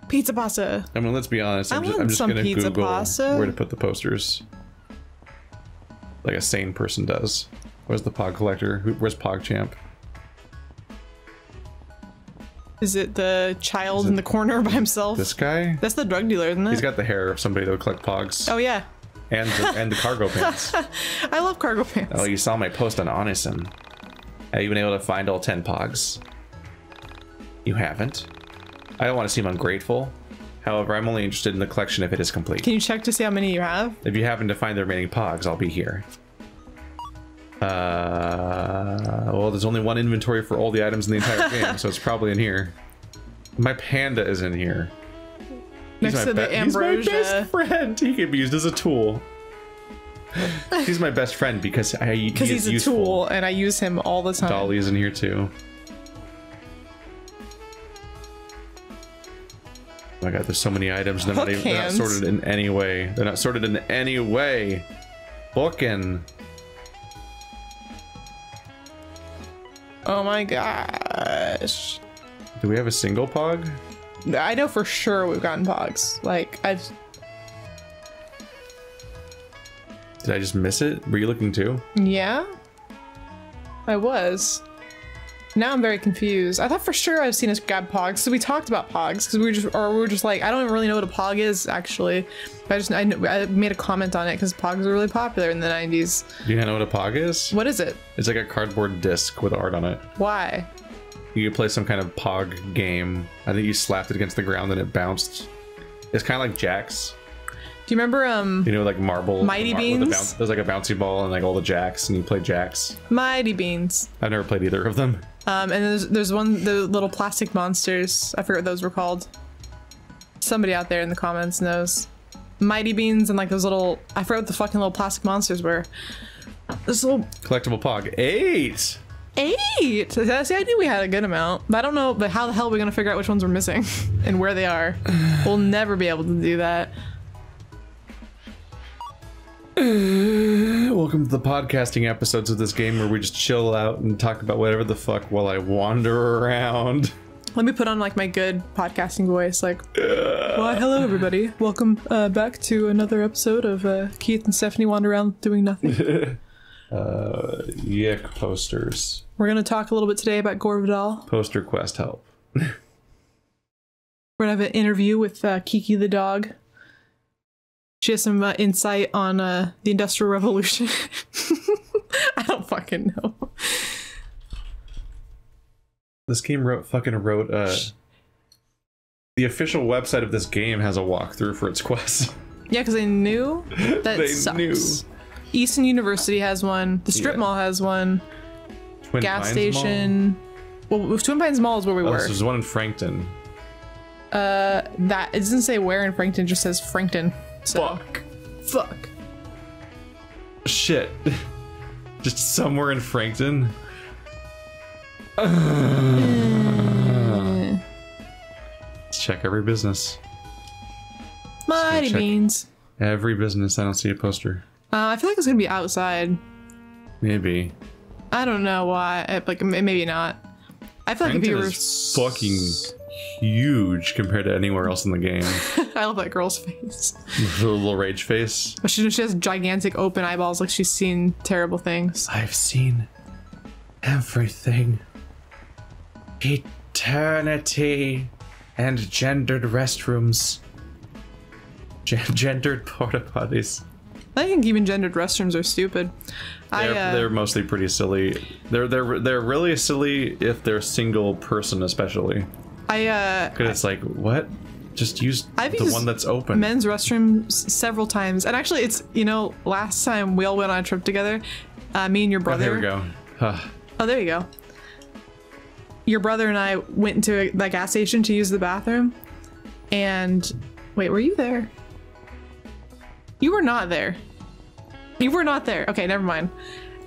Pizza pasta. I mean, let's be honest. I'm just gonna Google where to put the posters. Like a sane person does. Where's the Pog collector? Where's PogChamp? Is it the child in the corner by himself? This guy? That's the drug dealer, isn't it? He's got the hair of somebody that would collect Pogs. Oh yeah. And the cargo pants. I love cargo pants. Oh, you saw my post on Honison. Have you been able to find all 10 Pogs? You haven't? I don't want to seem ungrateful. However, I'm only interested in the collection if it is complete. Can you check to see how many you have? If you happen to find the remaining Pogs, I'll be here. Well, there's only one inventory for all the items in the entire game, so it's probably in here. My panda is in here. Next to the ambrosia. He's my best friend. He can be used as a tool. He's my best friend because he's a tool, and I use him all the time. Dolly's in here too. Oh my god, there's so many items. They're not sorted in any way. They're not sorted in any way. Bookin'. Oh my gosh. Do we have a single Pog? I know for sure we've gotten Pogs. Like, Did I just miss it? Were you looking too? Yeah? I was. Now I'm very confused. I thought for sure I've seen us grab Pogs. So we talked about Pogs because we were just like, I don't even really know what a Pog is actually. I made a comment on it because Pogs were really popular in the 90s. Do you know what a Pog is? What is it? It's like a cardboard disc with art on it. Why? You could play some kind of Pog game. I think you slapped it against the ground and it bounced. It's kind of like Jacks. Do you remember you know, like marble Mighty Beans? There's like a bouncy ball and like all the Jacks, and you play Jacks. Mighty Beans. I've never played either of them. And there's the little plastic monsters. I forget what those were called. Somebody out there in the comments knows. Mighty Beans and like those little, I forget what the fucking little plastic monsters were. This little collectible Pog. 8. 8. See, I knew we had a good amount, but I don't know. But how the hell are we gonna figure out which ones we're missing and where they are? We'll never be able to do that. Welcome to the podcasting episodes of this game where we just chill out and talk about whatever the fuck while I wander around. Let me put on like my good podcasting voice, like, well, hello everybody. Welcome back to another episode of Keith and Stephanie Wander Around Doing Nothing. YIIK posters. We're going to talk a little bit today about Gore Vidal. Poster quest help. We're going to have an interview with Kiki the dog. She has some insight on the Industrial Revolution. I don't fucking know. This game wrote the official website of this game has a walkthrough for its quest. Yeah, because they knew that it sucks. Easton University has one. The strip mall has one. Twin Gas Pines station. Mall? Well, Twin Pines Mall is where we were. There's one in Frankton. That it doesn't say where in Frankton, it just says Frankton. So. Fuck. Shit. Just somewhere in Frankton. Let's check every business. Mighty beans. Every business. I don't see a poster. I feel like it's gonna be outside. Maybe. I don't know why. Like maybe not. I feel like if you were fucking huge compared to anywhere else in the game. I love that girl's face. The little rage face. But she has gigantic open eyeballs, like she's seen terrible things. I've seen everything. Eternity and gendered restrooms. Gendered porta potties. I think even gendered restrooms are stupid. They're mostly pretty silly. They're really silly if they're single person, especially. Because it's like, what? Just use the one that's open. Men's restrooms several times, and actually, it's last time we all went on a trip together. Me and your brother. Oh, there we go. Oh, there you go. Your brother and I went into the gas station to use the bathroom, and wait, were you there? You were not there. You were not there. Okay, never mind.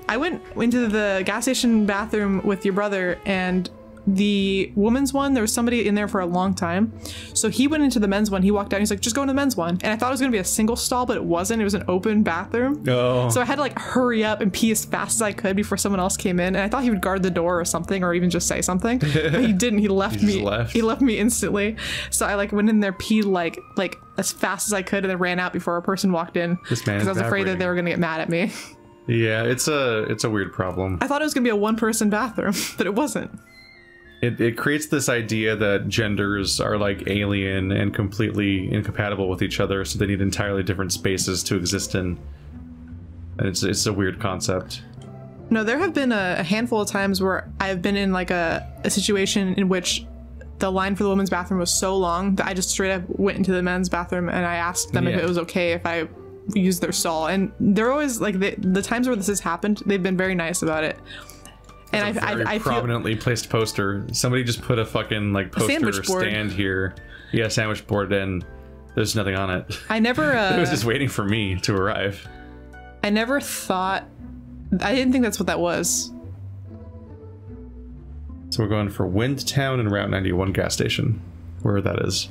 I went into the gas station bathroom with your brother, and the woman's one, there was somebody in there for a long time. So he went into the men's one. He walked out. He's like, just go into the men's one. And I thought it was going to be a single stall, but it wasn't. It was an open bathroom. Oh. So I had to like hurry up and pee as fast as I could before someone else came in. And I thought he would guard the door or something, or even just say something. But he didn't. He left me. He left me instantly. So I like went in there, peed like as fast as I could, and then ran out before a person walked in. This man, because I was afraid that they were going to get mad at me. Yeah, it's a weird problem. I thought it was going to be a one-person bathroom, but it wasn't. It creates this idea that genders are like alien and completely incompatible with each other, so they need entirely different spaces to exist in. And it's a weird concept. No, there have been a handful of times where I've been in like a situation in which the line for the women's bathroom was so long that I just straight up went into the men's bathroom and I asked them if it was okay if I used their stall. And they're always like, the times where this has happened, they've been very nice about it. And I prominently placed poster. Somebody just put a fucking like poster stand here. Yeah, sandwich board, and there's nothing on it. I never. It was just waiting for me to arrive. I never thought. I didn't think that's what that was. So we're going for Windtown and Route 91 gas station, where that is.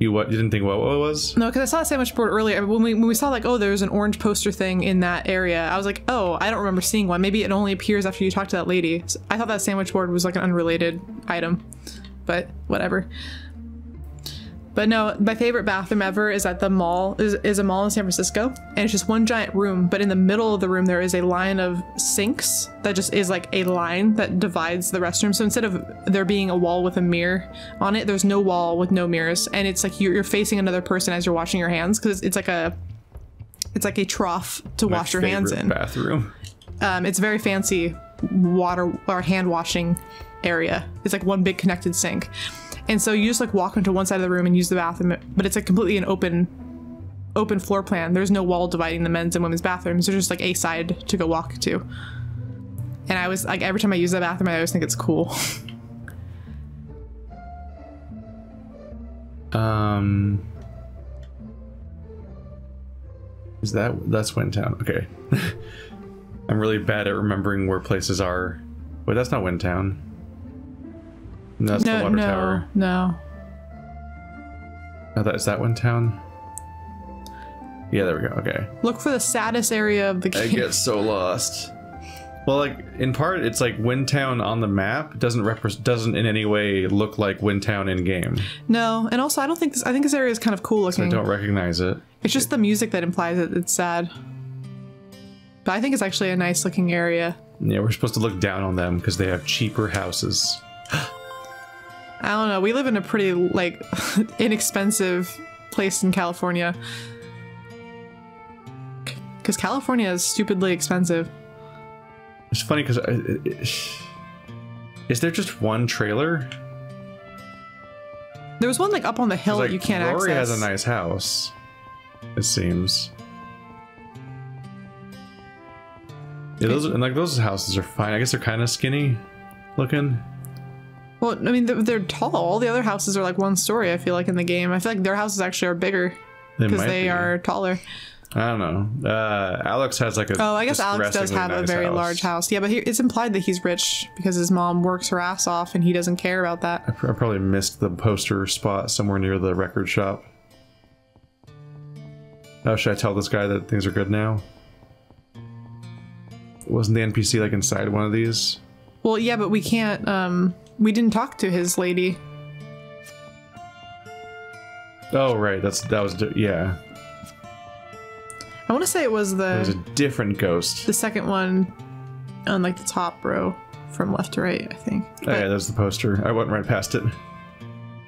You didn't think what it was? No, because I saw a sandwich board earlier. When we saw like, oh, there's an orange poster thing in that area, I was like, oh, I don't remember seeing one. Maybe it only appears after you talk to that lady. So I thought that sandwich board was like an unrelated item, but whatever. But no, my favorite bathroom ever is at the mall, is a mall in San Francisco, and it's just one giant room, but in the middle of the room there is a line of sinks that just is like a line that divides the restroom. So instead of there being a wall with a mirror on it, there's no wall with no mirrors, and it's like you're facing another person as you're washing your hands, because it's like a trough to wash your hands in. Bathroom. It's very fancy water or hand washing area. It's like one big connected sink. And so you just like walk into one side of the room and use the bathroom, but it's like completely an open floor plan. There's no wall dividing the men's and women's bathrooms. There's just like a side to go walk to. And I was like, every time I use that bathroom, I always think it's cool. That's Windtown? Okay. I'm really bad at remembering where places are. Wait, that's not Windtown. No, that's the water tower. No. Oh, is that Windtown? Yeah, there we go. Okay. Look for the saddest area of the game. I get so lost. Well, like in part, it's like Windtown on the map doesn't in any way look like Windtown in game. No, and also I think this area is kind of cool looking. So I don't recognize it. It's just the music that implies that it's sad. But I think it's actually a nice looking area. Yeah, we're supposed to look down on them because they have cheaper houses. I don't know. We live in a pretty, like, inexpensive place in California. Because California is stupidly expensive. It's funny because... is there just one trailer? There was one, like, up on the hill like, that you can't Rory access. has a nice house, it seems. Yeah, those houses are fine. I guess they're kind of skinny looking. Well, I mean, they're tall. All the other houses are like one story, I feel like, in the game. I feel like their houses actually are bigger because they are taller. I don't know. Alex has like a... Oh, I guess Alex does have a very large house. Yeah, but it's implied that he's rich because his mom works her ass off and he doesn't care about that. I probably missed the poster spot somewhere near the record shop. Oh, should I tell this guy that things are good now? Wasn't the NPC like inside one of these? Well, yeah, but we can't, we didn't talk to his lady. Oh, right. Yeah. I want to say it was a different ghost. The second one on like the top row from left to right, I think. Oh, yeah, that's the poster. I went right past it.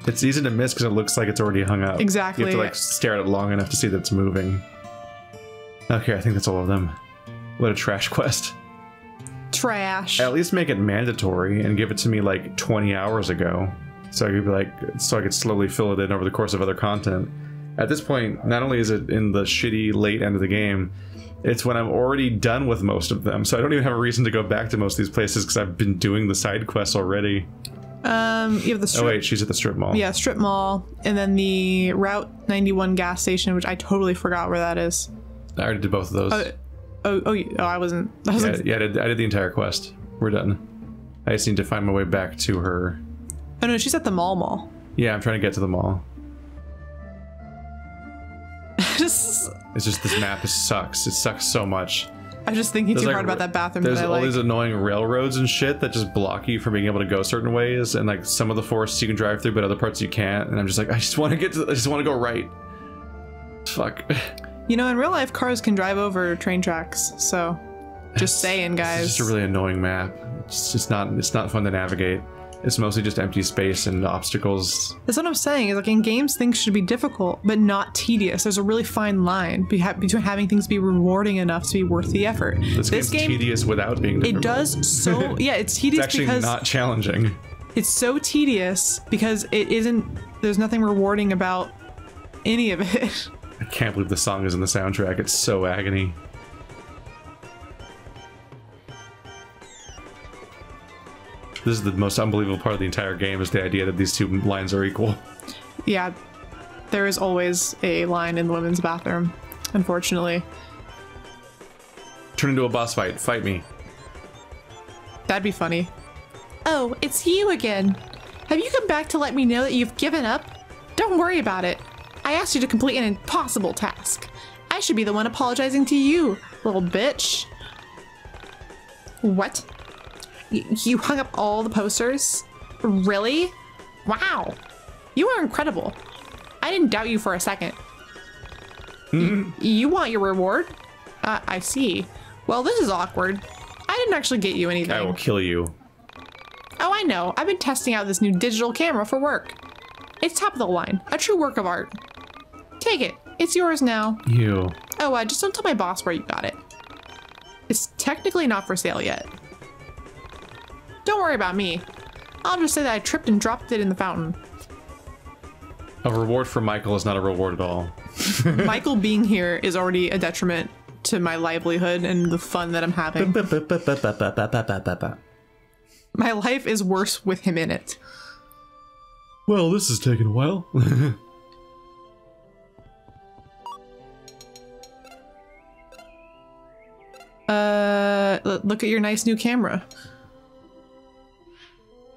It's easy to miss because it looks like it's already hung up. Exactly. You have to like stare at it long enough to see that it's moving. Okay, I think that's all of them. What a trash quest. Trash. At least make it mandatory and give it to me like 20 hours ago. So I could be like, so I could slowly fill it in over the course of other content. At this point, not only is it in the shitty late end of the game, it's when I'm already done with most of them. So I don't even have a reason to go back to most of these places because I've been doing the side quests already. You have the strip. Oh wait, she's at the strip mall. Yeah, strip mall, and then the Route 91 gas station, which I totally forgot where that is. I already did both of those. I wasn't. I was I did the entire quest. We're done. I just need to find my way back to her. Oh no, she's at the mall. Yeah, I'm trying to get to the mall. It's just this map sucks. It sucks so much. I was just thinking too hard about that bathroom. There's all these annoying railroads and shit that just block you from being able to go certain ways, and like some of the forests you can drive through, but other parts you can't. And I'm just like, I just want to go right. Fuck. You know, in real life, cars can drive over train tracks. So, just saying, guys. It's just a really annoying map. It's not fun to navigate. It's mostly just empty space and obstacles. That's what I'm saying. Is like in games, things should be difficult, but not tedious. There's a really fine line between having things be rewarding enough to be worth the effort. This game tedious without being difficult. It does so... Yeah, it's tedious because... It's actually not challenging. It's so tedious because it isn't... There's nothing rewarding about any of it. I can't believe the song is in the soundtrack. It's so agony. This is the most unbelievable part of the entire game, is the idea that these two lines are equal. Yeah, there is always a line in the women's bathroom, unfortunately. Turn into a boss fight. Fight me. That'd be funny. Oh, it's you again. Have you come back to let me know that you've given up? Don't worry about it. I asked you to complete an impossible task. I should be the one apologizing to you, little bitch. What? You hung up all the posters? Really? Wow. You are incredible. I didn't doubt you for a second. You want your reward? I see. Well, this is awkward. I didn't actually get you anything. I will kill you. Oh, I know. I've been testing out this new digital camera for work. It's top of the line. A true work of art. Take it. It's yours now. You. Oh, just don't tell my boss where you got it. It's technically not for sale yet. Don't worry about me. I'll just say that I tripped and dropped it in the fountain. A reward for Michael is not a reward at all. Michael being here is already a detriment to my livelihood and the fun that I'm having. My life is worse with him in it. Well, this is taking a while. Look at your nice new camera.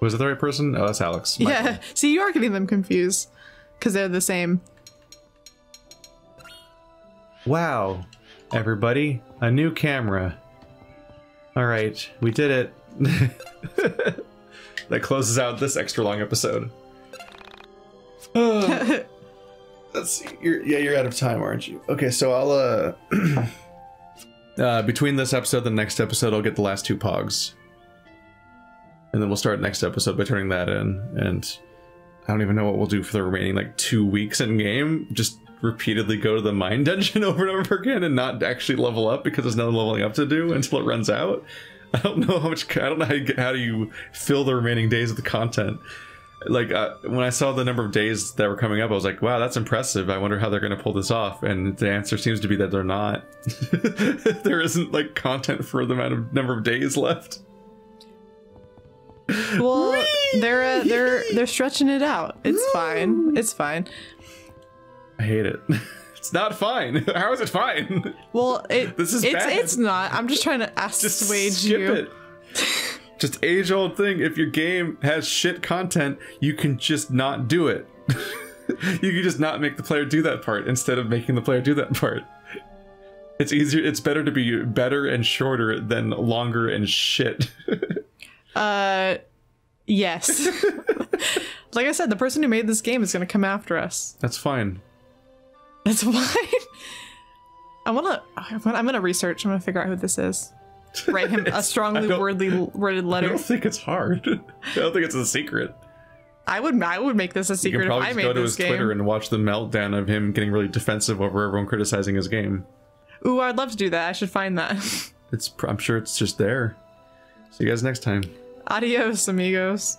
Was it the right person? Oh, that's Alex. Michael. Yeah, see, you are getting them confused because they're the same. Wow, everybody, a new camera. All right, we did it. That closes out this extra long episode. Let's see. You're out of time, aren't you? Okay, so I'll Between this episode and the next episode, I'll get the last 2 pogs. And then we'll start next episode by turning that in. And I don't even know what we'll do for the remaining, like, 2 weeks in game. Just repeatedly go to the mine dungeon over and over again and not actually level up because there's no leveling up to do until it runs out. I don't know how much, I don't know how do you fill the remaining days of the content. Like, when I saw the number of days that were coming up, I was like, wow, that's impressive. I wonder how they're going to pull this off. And the answer seems to be that they're not. There isn't, like, content for the number of days left. Well, they're stretching it out. It's fine. It's fine. I hate it. It's not fine. How is it fine? Well, this is bad. It's not. I'm just trying to assuage you. It. Just age-old thing. If your game has shit content, you can just not do it. You can just not make the player do that part instead of making the player do that part. It's easier. It's better to be better and shorter than longer and shit. Yes. Like I said, the person who made this game is going to come after us. That's fine. That's fine. I'm gonna research. I'm gonna figure out who this is. Write him a strongly worded letter. I don't think it's hard. I don't think it's a secret. I would make this a secret if I made this game. You can probably just go to his Twitter and watch the meltdown of him getting really defensive over everyone criticizing his game. Ooh, I'd love to do that. I should find that. I'm sure it's just there. See you guys next time. Adios, amigos.